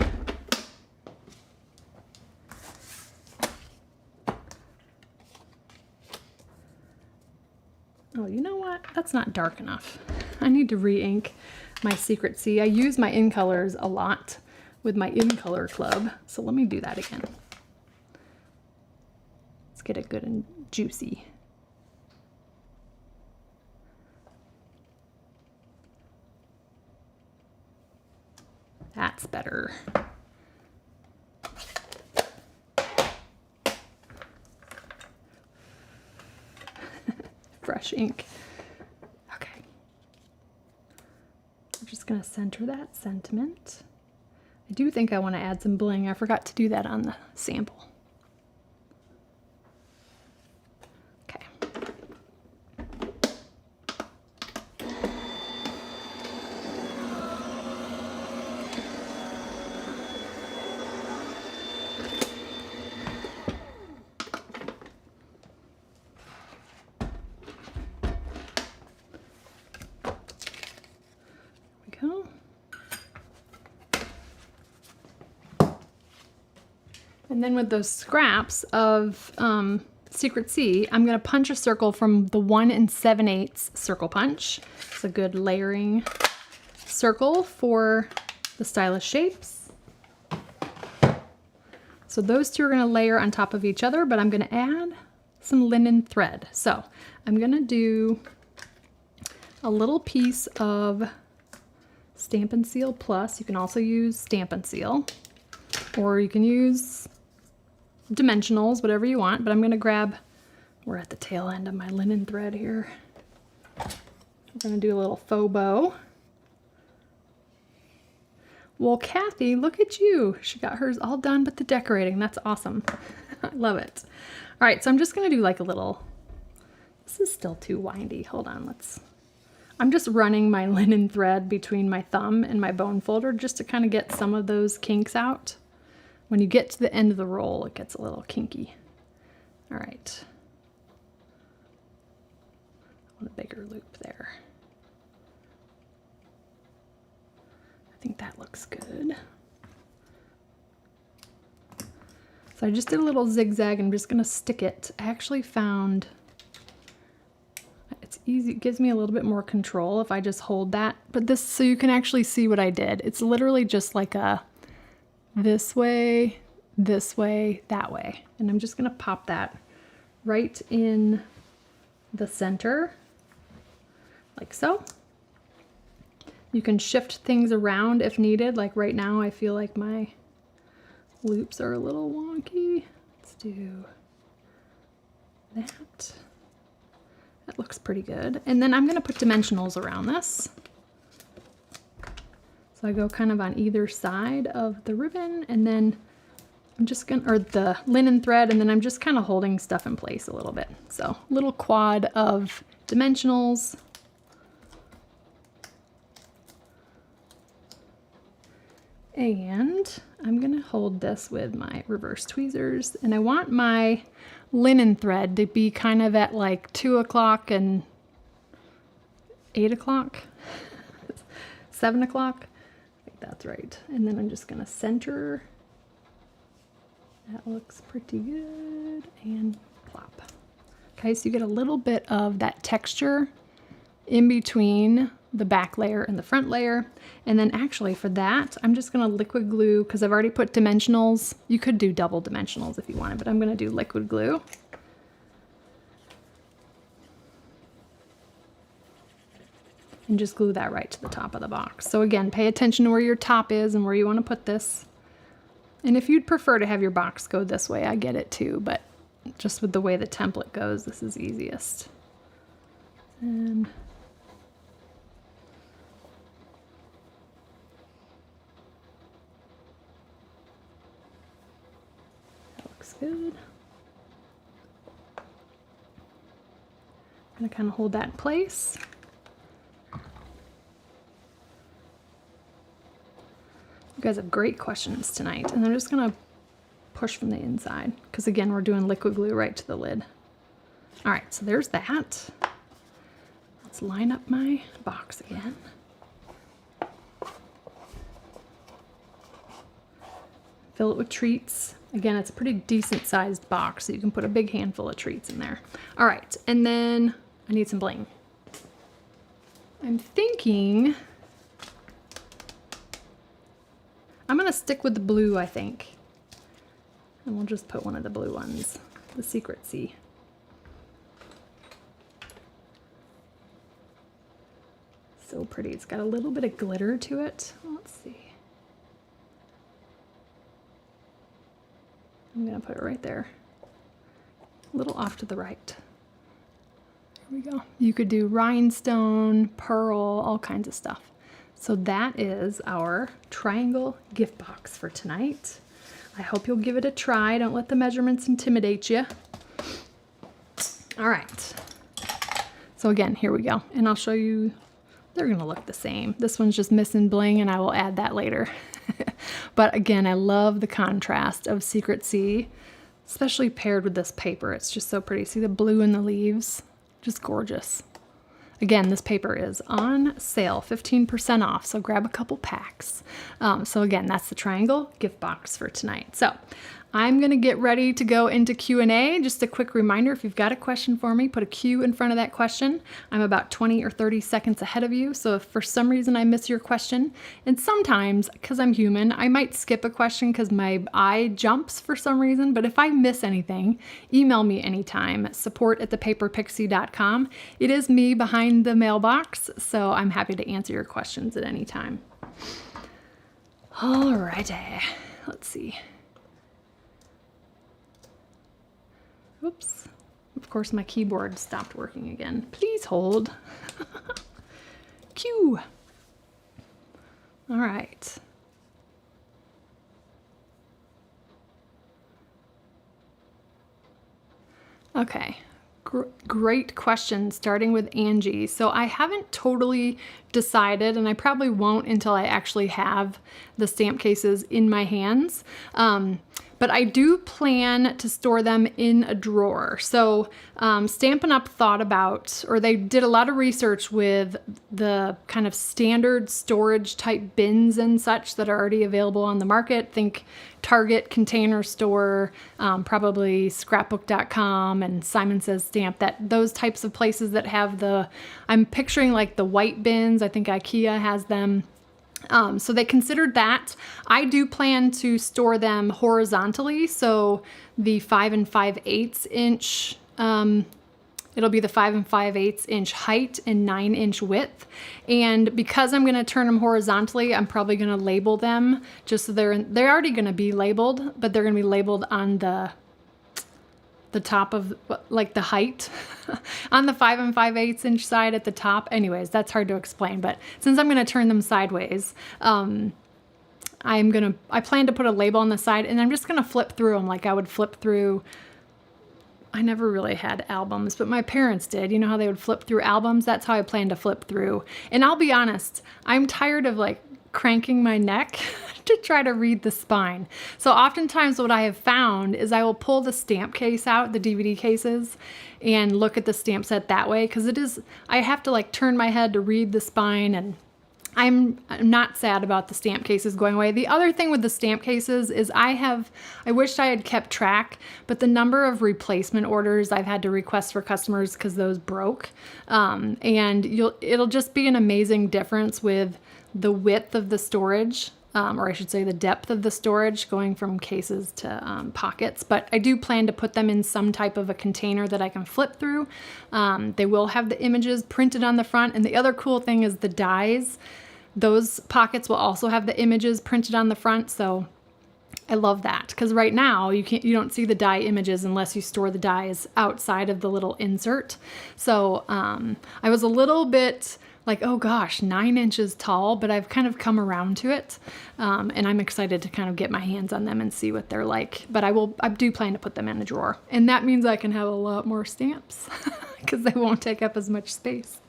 Speaker 1: That's not dark enough. I need to re-ink my Secret Sea. I use my in colors a lot with my in color club. So let me do that again. Let's get it good and juicy. That's better. Fresh ink. Okay. I'm just going to center that sentiment. I do think I want to add some bling. I forgot to do that on the sample. Okay. Go. And then with those scraps of Secret Sea, I'm going to punch a circle from the 1 7/8 circle punch. It's a good layering circle for the stylish shapes. So those two are going to layer on top of each other, but I'm going to add some linen thread. So I'm going to do a little piece of Stampin' Seal Plus. You can also use Stampin' Seal, or you can use dimensionals, whatever you want, but I'm gonna grab, we're at the tail end of my linen thread here. We're gonna do a little faux bow. Well, Kathy, look at you. She got hers all done but the decorating. That's awesome. I love it. All right, so I'm just gonna do like a little, this is still too windy. Hold on, I'm just running my linen thread between my thumb and my bone folder just to kind of get some of those kinks out. When you get to the end of the roll, it gets a little kinky. All right. I want a bigger loop there. I think that looks good. So I just did a little zigzag. I'm just gonna stick it. I actually found it's easy, it gives me a little bit more control if I just hold that. But this, so you can actually see what I did. It's literally just like a this way, that way. And I'm just gonna pop that right in the center, like so. You can shift things around if needed. Like right now, I feel like my loops are a little wonky. Let's do that. That looks pretty good. And then I'm gonna put dimensionals around this. So I go kind of on either side of the ribbon, and then I'm just gonna, or the linen thread, and then I'm just kind of holding stuff in place a little bit. So little quad of dimensionals. And I'm gonna hold this with my reverse tweezers, and I want my linen thread to be kind of at like 2 o'clock and 8 o'clock, 7 o'clock. I think that's right. And then I'm just gonna center. That looks pretty good, and plop. Okay, so you get a little bit of that texture in between the back layer and the front layer. And then actually for that, I'm just gonna liquid glue, because I've already put dimensionals. You could do double dimensionals if you wanted, but I'm gonna do liquid glue. And just glue that right to the top of the box. So again, pay attention to where your top is and where you wanna put this. And if you'd prefer to have your box go this way, I get it too, but just with the way the template goes, this is easiest. And good. I'm gonna kind of hold that in place. You guys have great questions tonight, and I'm just gonna push from the inside, because again, we're doing liquid glue right to the lid. All right, so there's that. Let's line up my box again. Fill it with treats. Again, it's a pretty decent sized box, so you can put a big handful of treats in there. All right, and then I need some bling. I'm thinking I'm gonna stick with the blue, I think. And we'll just put one of the blue ones, the Secret Sea. So pretty. It's got a little bit of glitter to it. Let's see. I'm gonna put it right there. A little off to the right. There we go. You could do rhinestone, pearl, all kinds of stuff. So that is our triangle gift box for tonight. I hope you'll give it a try. Don't let the measurements intimidate you. All right. So again, here we go. And I'll show you, they're gonna look the same. This one's just missing bling and I will add that later. But again, I love the contrast of Secret Sea, especially paired with this paper. It's just so pretty. See the blue in the leaves? Just gorgeous. Again, this paper is on sale, 15% off, so grab a couple packs. So again, that's the triangle gift box for tonight. So I'm gonna get ready to go into Q&A. Just a quick reminder, if you've got a question for me, put a Q in front of that question. I'm about 20 or 30 seconds ahead of you, so if for some reason I miss your question, and sometimes, because I'm human, I might skip a question because my eye jumps for some reason, but if I miss anything, email me anytime, support@thepaperpixie.com. It is me behind the mailbox, so I'm happy to answer your questions at any time. Alrighty, let's see. Oops. Of course, my keyboard stopped working again. Please hold. Q. All right. Okay. Great question, starting with Angie. So I haven't totally decided, and I probably won't until I actually have the stamp cases in my hands. But I do plan to store them in a drawer. So Stampin' Up! Thought about, or they did a lot of research with the kind of standard storage type bins and such that are already available on the market. Think Target, Container Store, probably scrapbook.com and Simon Says Stamp, those types of places that have I'm picturing like the white bins. I think IKEA has them. So they considered that. I do plan to store them horizontally. So the 5 5/8 inch, it'll be the 5 5/8 inch height and 9 inch width. And because I'm going to turn them horizontally, I'm probably going to label them just so they're already going to be labeled, but they're going to be labeled on the top of like the height on the 5 5/8 inch side at the top. Anyways, that's hard to explain, but since I'm going to turn them sideways, I plan to put a label on the side, and I'm just going to flip through them like I would flip through. I never really had albums, but my parents did. You know how they would flip through albums? That's how I plan to flip through. And I'll be honest, I'm tired of like cranking my neck to try to read the spine. So oftentimes what I have found is I will pull the stamp case out, the DVD cases, and look at the stamp set that way, because I have to like turn my head to read the spine, and I'm not sad about the stamp cases going away. The other thing with the stamp cases is I wish I had kept track, but the number of replacement orders I've had to request for customers because those broke, and it'll just be an amazing difference with the width of the storage, or I should say the depth of the storage going from cases to pockets. But I do plan to put them in some type of a container that I can flip through. They will have the images printed on the front. And the other cool thing is the dies. Those pockets will also have the images printed on the front. So I love that, because right now you don't see the die images unless you store the dies outside of the little insert. So I was a little bit like, oh gosh, 9 inches tall, but I've kind of come around to it. And I'm excited to kind of get my hands on them and see what they're like. But I do plan to put them in a drawer. And that means I can have a lot more stamps because they won't take up as much space.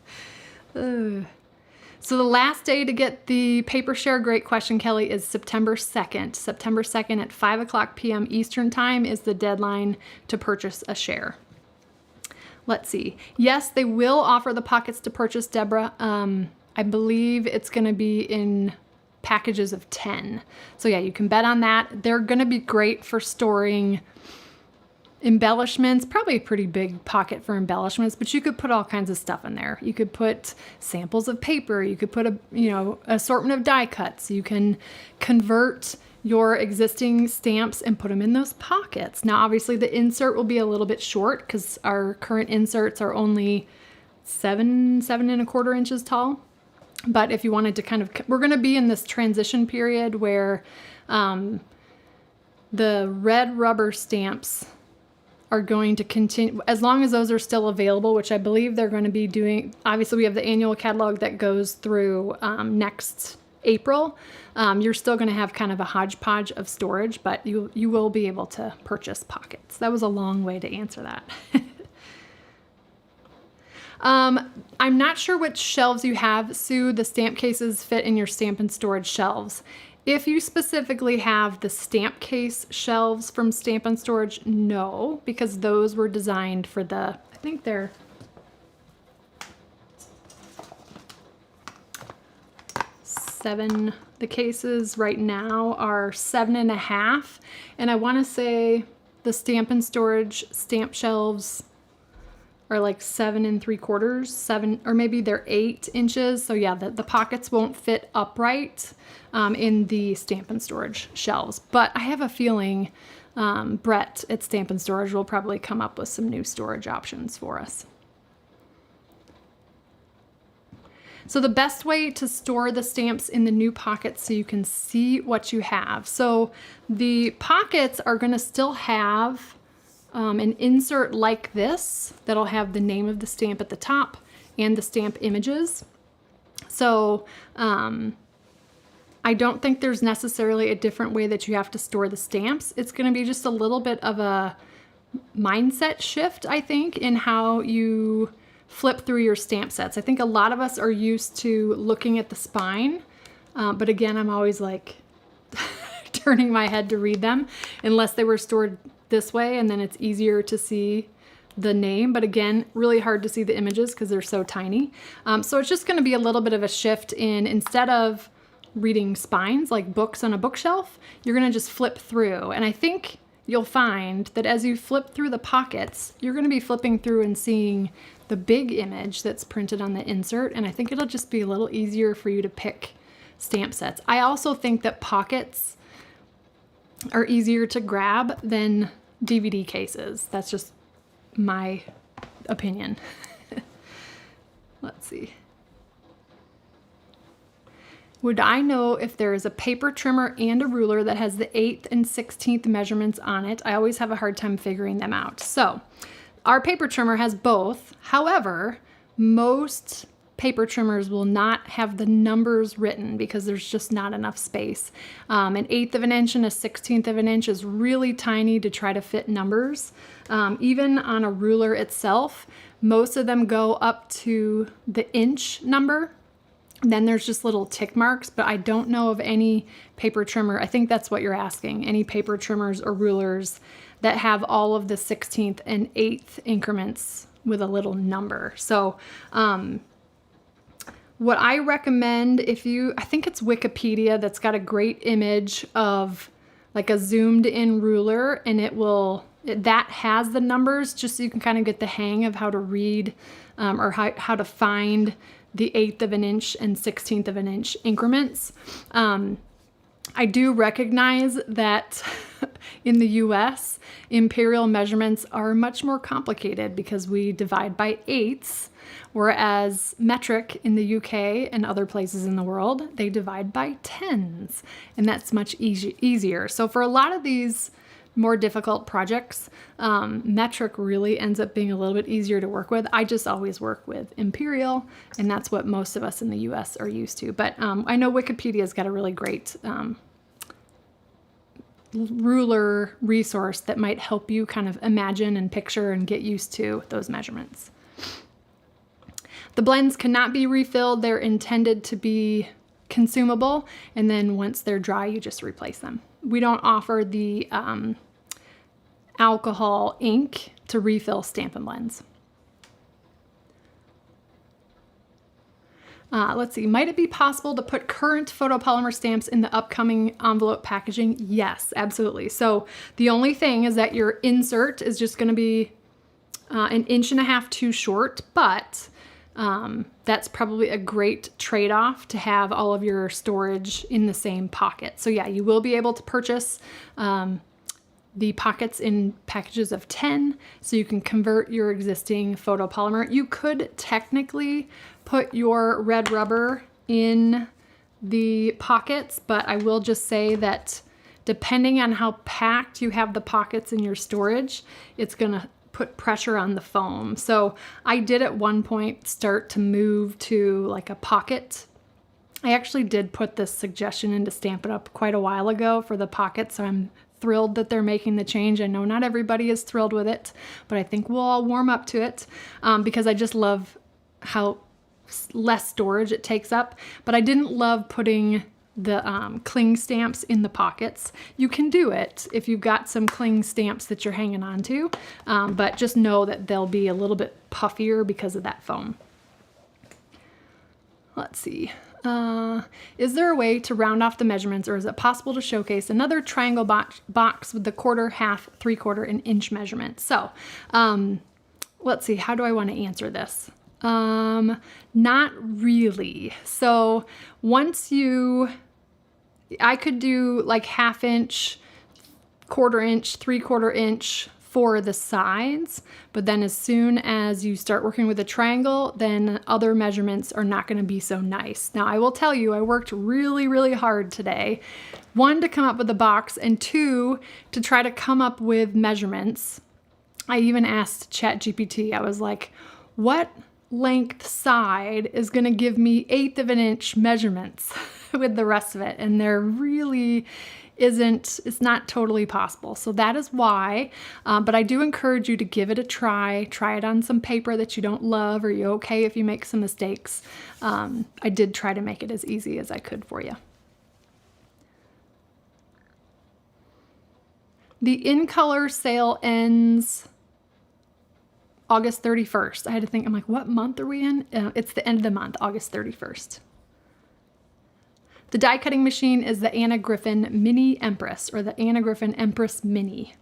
Speaker 1: So the last day to get the paper share, great question, Kelly, is September 2nd. September 2nd at 5:00 p.m. Eastern time is the deadline to purchase a share. Let's see. Yes, they will offer the pockets to purchase, Deborah. I believe it's going to be in packages of 10. So yeah, you can bet on that. They're going to be great for storing embellishments, probably a pretty big pocket for embellishments, but you could put all kinds of stuff in there. You could put samples of paper. You could put assortment of die cuts. You can convert your existing stamps and put them in those pockets. Now, obviously the insert will be a little bit short because our current inserts are only 7.25 inches tall. But if you wanted to we're going to be in this transition period where the red rubber stamps are going to continue, as long as those are still available, which I believe they're going to be doing. Obviously, we have the annual catalog that goes through next April. You're still going to have kind of a hodgepodge of storage, but you will be able to purchase pockets. That was a long way to answer that. I'm not sure which shelves you have, Sue. The stamp cases fit in your Stampin' Storage shelves. If you specifically have the stamp case shelves from Stampin' Storage, no, because those were designed for I think they're seven. The cases right now are 7.5, and I want to say the Stampin' Storage stamp shelves are like 7.75, 7, or maybe they're 8 inches. So yeah, the pockets won't fit upright in the Stampin' Storage shelves. But I have a feeling Brett at Stampin' Storage will probably come up with some new storage options for us. So the best way to store the stamps in the new pockets so you can see what you have. So the pockets are going to still have an insert like this that'll have the name of the stamp at the top and the stamp images. So I don't think there's necessarily a different way that you have to store the stamps. It's going to be just a little bit of a mindset shift, I think, in how you flip through your stamp sets. I think a lot of us are used to looking at the spine, but again, I'm always like turning my head to read them unless they were stored this way, and then it's easier to see the name, but again, really hard to see the images because they're so tiny. So it's just going to be a little bit of a shift in, instead of reading spines like books on a bookshelf, you're going to just flip through. And I think you'll find that as you flip through the pockets, you're going to be flipping through and seeing the big image that's printed on the insert, and I think it'll just be a little easier for you to pick stamp sets. I also think that pockets are easier to grab than DVD cases. That's just my opinion. Let's see. Would I know if there is a paper trimmer and a ruler that has the 1/8 and 1/16 measurements on it? I always have a hard time figuring them out. So our paper trimmer has both. However, most paper trimmers will not have the numbers written because there's just not enough space. An 1/8 of an inch and a 1/16 of an inch is really tiny to try to fit numbers. Even on a ruler itself, most of them go up to the inch number. Then there's just little tick marks, but I don't know of any paper trimmer. I think that's what you're asking. Any paper trimmers or rulers that have all of the 1/16 and 1/8 increments with a little number. So what I recommend, I think it's Wikipedia that's got a great image of like a zoomed in ruler, and that has the numbers just so you can kind of get the hang of how to read or how to find the 1/8 of an inch and 1/16 of an inch increments. I do recognize that in the US, imperial measurements are much more complicated because we divide by 1/8, whereas metric in the UK and other places in the world, they divide by 10s, and that's much easier. So for a lot of these more difficult projects, metric really ends up being a little bit easier to work with. I just always work with imperial, and that's what most of us in the US are used to. But I know Wikipedia's got a really great ruler resource that might help you kind of imagine and picture and get used to those measurements. The blends cannot be refilled. They're intended to be consumable, and then once they're dry, you just replace them. We don't offer the alcohol ink to refill Stampin' blends. Let's see, might it be possible to put current photopolymer stamps in the upcoming envelope packaging? Yes, absolutely. So the only thing is that your insert is just going to be 1.5 inches too short, but that's probably a great trade-off to have all of your storage in the same pocket. So yeah, you will be able to purchase the pockets in packages of 10, so you can convert your existing photopolymer. You could technically put your red rubber in the pockets, but I will just say that depending on how packed you have the pockets in your storage, it's gonna put pressure on the foam. So I did at one point start to move to like a pocket. I actually did put this suggestion into Stampin' Up! Quite a while ago for the pockets, so I'm thrilled that they're making the change. I know not everybody is thrilled with it, but I think we'll all warm up to it because I just love how less storage it takes up. But I didn't love putting the cling stamps in the pockets. You can do it if you've got some cling stamps that you're hanging on to, but just know that they'll be a little bit puffier because of that foam. Let's see. Is there a way to round off the measurements, or is it possible to showcase another triangle box with the quarter, half, 3/4, and inch measurements? So let's see, how do I want to answer this? Not really. So I could do like 1/2 inch, 1/4 inch, 3/4 inch for the sides, but then as soon as you start working with a triangle, then other measurements are not going to be so nice. Now I will tell you, I worked really, really hard today. 1, to come up with a box, and 2, to try to come up with measurements. I even asked ChatGPT, I was like, what length side is going to give me 1/8 of an inch measurements with the rest of it? And there really it's not totally possible. So that is why, but I do encourage you to give it a try. Try it on some paper that you don't love, or you're okay if you make some mistakes. I did try to make it as easy as I could for you. The in color sale ends August 31st. I had to think, I'm like, what month are we in? It's the end of the month, August 31st. The die cutting machine is the Anna Griffin Mini Empress, or the Anna Griffin Empress Mini.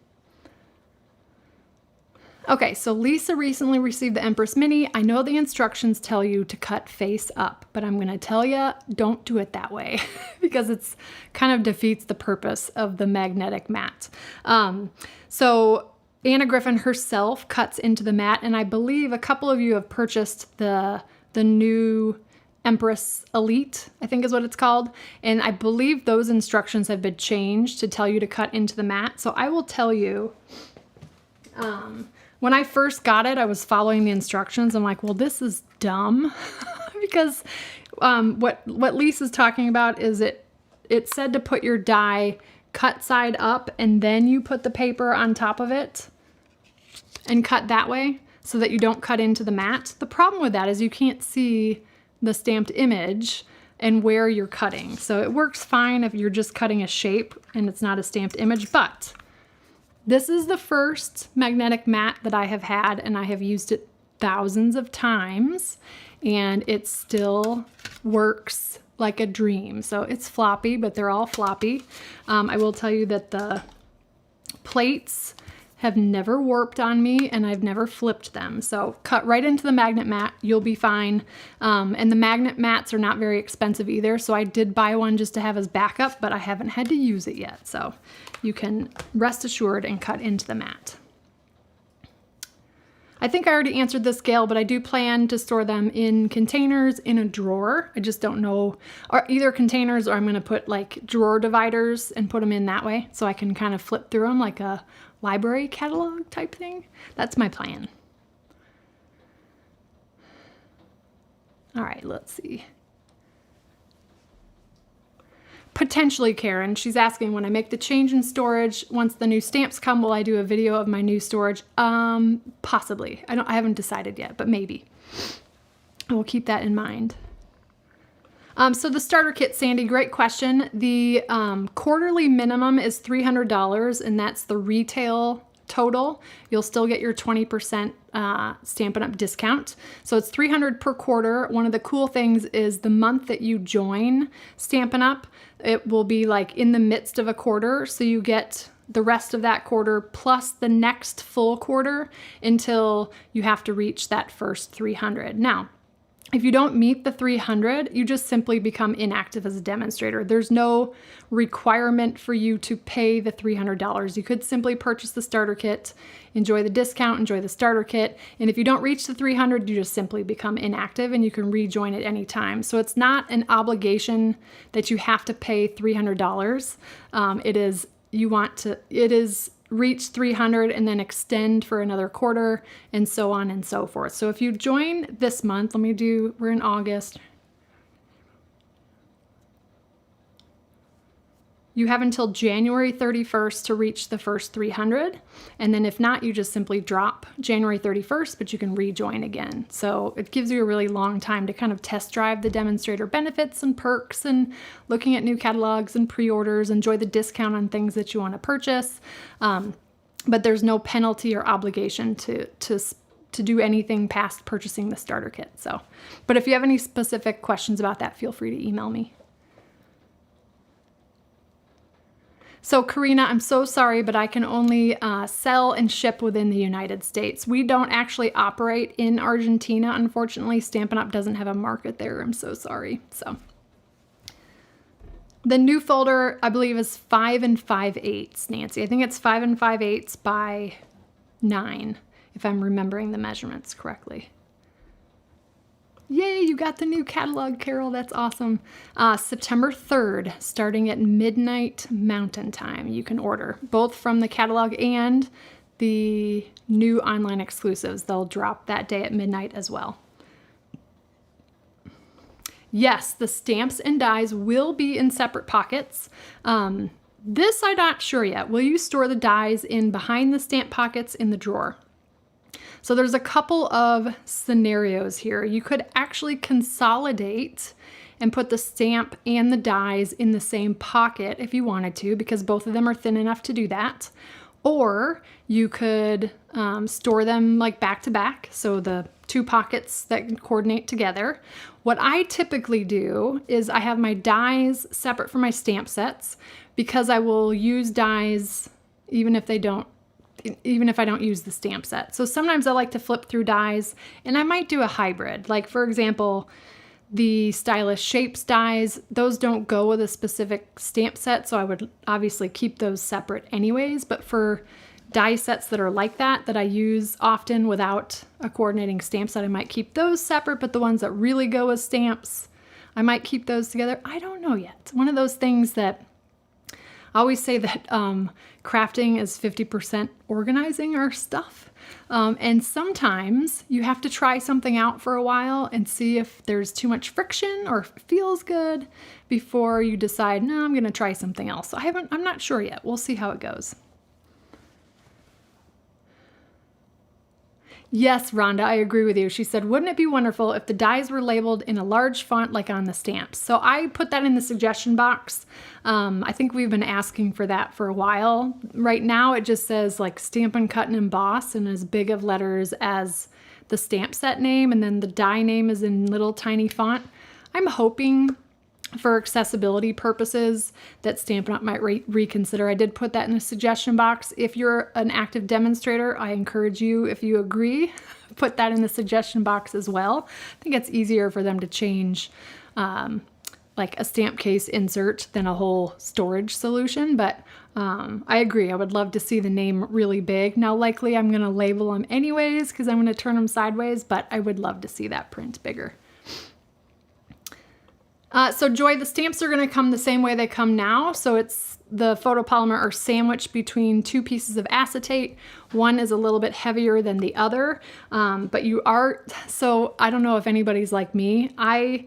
Speaker 1: Okay, so Lisa recently received the Empress Mini. I know the instructions tell you to cut face up, but I'm gonna tell you, don't do it that way because it's kind of defeats the purpose of the magnetic mat. So Anna Griffin herself cuts into the mat, and I believe a couple of you have purchased the new Empress Elite, I think is what it's called. And I believe those instructions have been changed to tell you to cut into the mat. So I will tell you, when I first got it, I was following the instructions. I'm like, well, this is dumb because what Lisa's talking about is it said to put your die cut side up, and then you put the paper on top of it and cut that way so that you don't cut into the mat. The problem with that is you can't see the stamped image and where you're cutting. So it works fine if you're just cutting a shape and it's not a stamped image, but this is the first magnetic mat that I have had, and I have used it thousands of times, and it still works like a dream. So it's floppy, but they're all floppy. I will tell you that the plates have never warped on me, and I've never flipped them. So cut right into the magnet mat, you'll be fine. And the magnet mats are not very expensive either, so I did buy one just to have as backup, but I haven't had to use it yet. So you can rest assured and cut into the mat. I think I already answered this, Gail, but I do plan to store them in containers in a drawer. I just don't know, or either containers, or I'm gonna put like drawer dividers and put them in that way so I can kind of flip through them like a library catalog type thing. That's my plan. All right, let's see. Potentially, Karen. She's asking, when I make the change in storage, once the new stamps come, will I do a video of my new storage? Possibly. I haven't decided yet, but maybe. I will keep that in mind. So the starter kit, Sandy, great question. The quarterly minimum is $300, and that's the retail total, you'll still get your 20% Stampin' Up! Discount. So it's $300 per quarter. One of the cool things is the month that you join Stampin' Up!, it will be like in the midst of a quarter, so you get the rest of that quarter plus the next full quarter until you have to reach that first 300. Now, if you don't meet the 300, you just simply become inactive as a demonstrator. There's no requirement for you to pay the $300. You could simply purchase the starter kit, enjoy the discount, enjoy the starter kit, and if you don't reach the 300, you just simply become inactive and you can rejoin at any time. So it's not an obligation that you have to pay $300. It is reach 300 and then extend for another quarter and so on and so forth. So if you join this month, we're in August. You have until January 31st to reach the first 300. And then if not, you just simply drop January 31st, but you can rejoin again. So it gives you a really long time to kind of test drive the demonstrator benefits and perks and looking at new catalogs and pre-orders, enjoy the discount on things that you want to purchase. But there's no penalty or obligation to do anything past purchasing the starter kit. But if you have any specific questions about that, feel free to email me. So Karina, I'm so sorry, but I can only sell and ship within the United States. We don't actually operate in Argentina, unfortunately. Stampin' Up! Doesn't have a market there. I'm so sorry. So the new folder, I believe, is 5 5/8, Nancy. I think it's 5 5/8 by 9, if I'm remembering the measurements correctly. Yay, you got the new catalog, Carol. That's awesome. September 3rd, starting at midnight Mountain Time, you can order, both from the catalog and the new online exclusives. They'll drop that day at midnight as well. Yes, the stamps and dies will be in separate pockets. This I'm not sure yet. Will you store the dies in behind the stamp pockets in the drawer? So there's a couple of scenarios here. You could actually consolidate and put the stamp and the dies in the same pocket if you wanted to, because both of them are thin enough to do that. Or you could store them like back to back, so the two pockets that can coordinate together. What I typically do is I have my dies separate from my stamp sets, because I will use dies even if I don't use the stamp set. So sometimes I like to flip through dies, and I might do a hybrid. Like, for example, the Stylish Shapes dies, those don't go with a specific stamp set, so I would obviously keep those separate anyways. But for die sets that are like that I use often without a coordinating stamp set, I might keep those separate, but the ones that really go with stamps, I might keep those together. I don't know yet. One of those things that I always say that crafting is 50% organizing our stuff. And sometimes you have to try something out for a while and see if there's too much friction or if it feels good before you decide, no, I'm going to try something else. So I'm not sure yet. We'll see how it goes. Yes, Rhonda, I agree with you. She said, wouldn't it be wonderful if the dies were labeled in a large font like on the stamps? So I put that in the suggestion box. I think we've been asking for that for a while. Right now it just says like Stampin' Cut and Emboss in as big of letters as the stamp set name, and then the die name is in little tiny font. I'm hoping for accessibility purposes that Stampin' Up! Might reconsider. I did put that in the suggestion box. If you're an active demonstrator, I encourage you, if you agree, put that in the suggestion box as well. I think it's easier for them to change like a stamp case insert than a whole storage solution, but I agree. I would love to see the name really big. Now, likely I'm going to label them anyways because I'm going to turn them sideways, but I would love to see that print bigger. So Joy, the stamps are going to come the same way they come now. So it's the photopolymer are sandwiched between two pieces of acetate. One is a little bit heavier than the other, but so I don't know if anybody's like me. I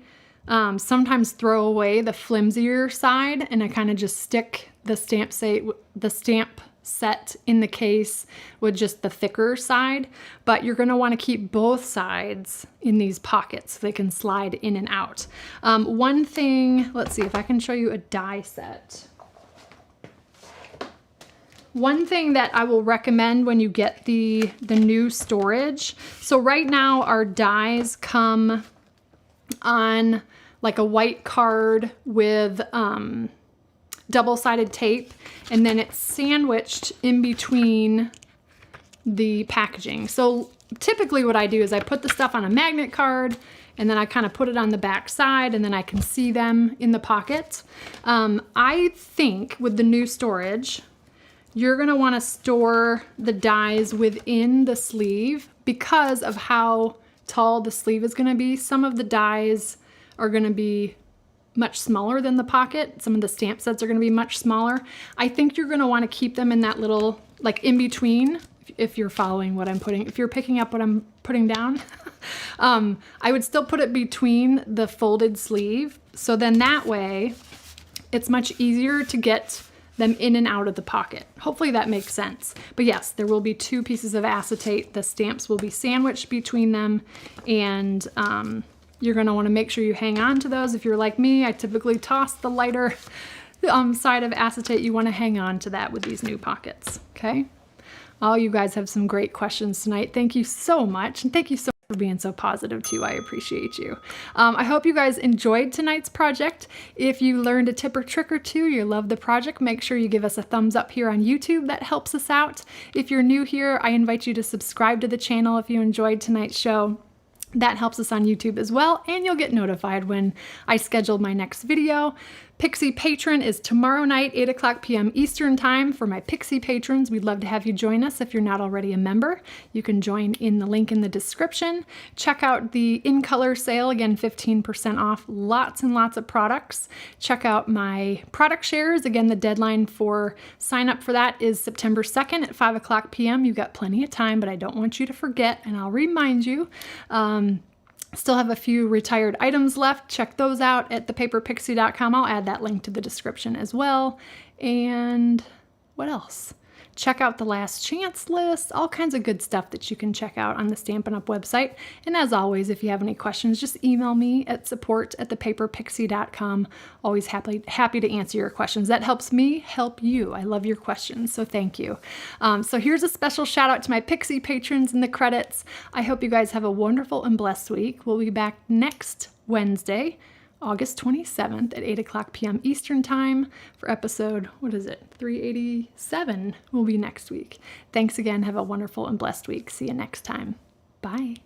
Speaker 1: sometimes throw away the flimsier side and I kind of just stick the stamp set in the case with just the thicker side, but you're going to want to keep both sides in these pockets so they can slide in and out. One thing, let's see if I can show you a die set. One thing that I will recommend when you get the new storage, so right now our dies come on like a white card with double-sided tape, and then it's sandwiched in between the packaging. So typically what I do is I put the stuff on a magnet card, and then I kind of put it on the back side, and then I can see them in the pocket. I think with the new storage, you're gonna wanna store the dies within the sleeve because of how tall the sleeve is gonna be. Some of the dies are gonna be much smaller than the pocket. Some of the stamp sets are gonna be much smaller. I think you're gonna wanna keep them in that little, like in between, if you're following what I'm putting, if you're picking up what I'm putting down. I would still put it between the folded sleeve. So then that way, it's much easier to get them in and out of the pocket. Hopefully that makes sense. But yes, there will be 2 pieces of acetate. The stamps will be sandwiched between them, and you're gonna wanna make sure you hang on to those. If you're like me, I typically toss the lighter side of acetate. You wanna hang on to that with these new pockets, okay? Oh, you guys have some great questions tonight. Thank you so much, and thank you so much for being so positive too. I appreciate you. I hope you guys enjoyed tonight's project. If you learned a tip or trick or two, you love the project, make sure you give us a thumbs up here on YouTube. That helps us out. If you're new here, I invite you to subscribe to the channel if you enjoyed tonight's show. That helps us on YouTube as well, and you'll get notified when I schedule my next video. Pixie Patron is tomorrow night, 8 p.m. Eastern Time for my Pixie Patrons. We'd love to have you join us if you're not already a member. You can join in the link in the description. Check out the In Color sale, again, 15% off, lots and lots of products. Check out my product shares. Again, the deadline for sign up for that is September 2nd at 5 p.m. You've got plenty of time, but I don't want you to forget, and I'll remind you. Still have a few retired items left. Check those out at thepaperpixie.com. I'll add that link to the description as well. And what else? Check out the last chance list, all kinds of good stuff that you can check out on the Stampin' Up! Website. And as always, if you have any questions, just email me at support@thepaperpixie.com. Always happy to answer your questions. That helps me help you. I love your questions, so thank you. So here's a special shout out to my Pixie patrons in the credits. I hope you guys have a wonderful and blessed week. We'll be back next Wednesday, August 27th at 8 p.m. Eastern Time for episode, 387 will be next week. Thanks again. Have a wonderful and blessed week. See you next time. Bye.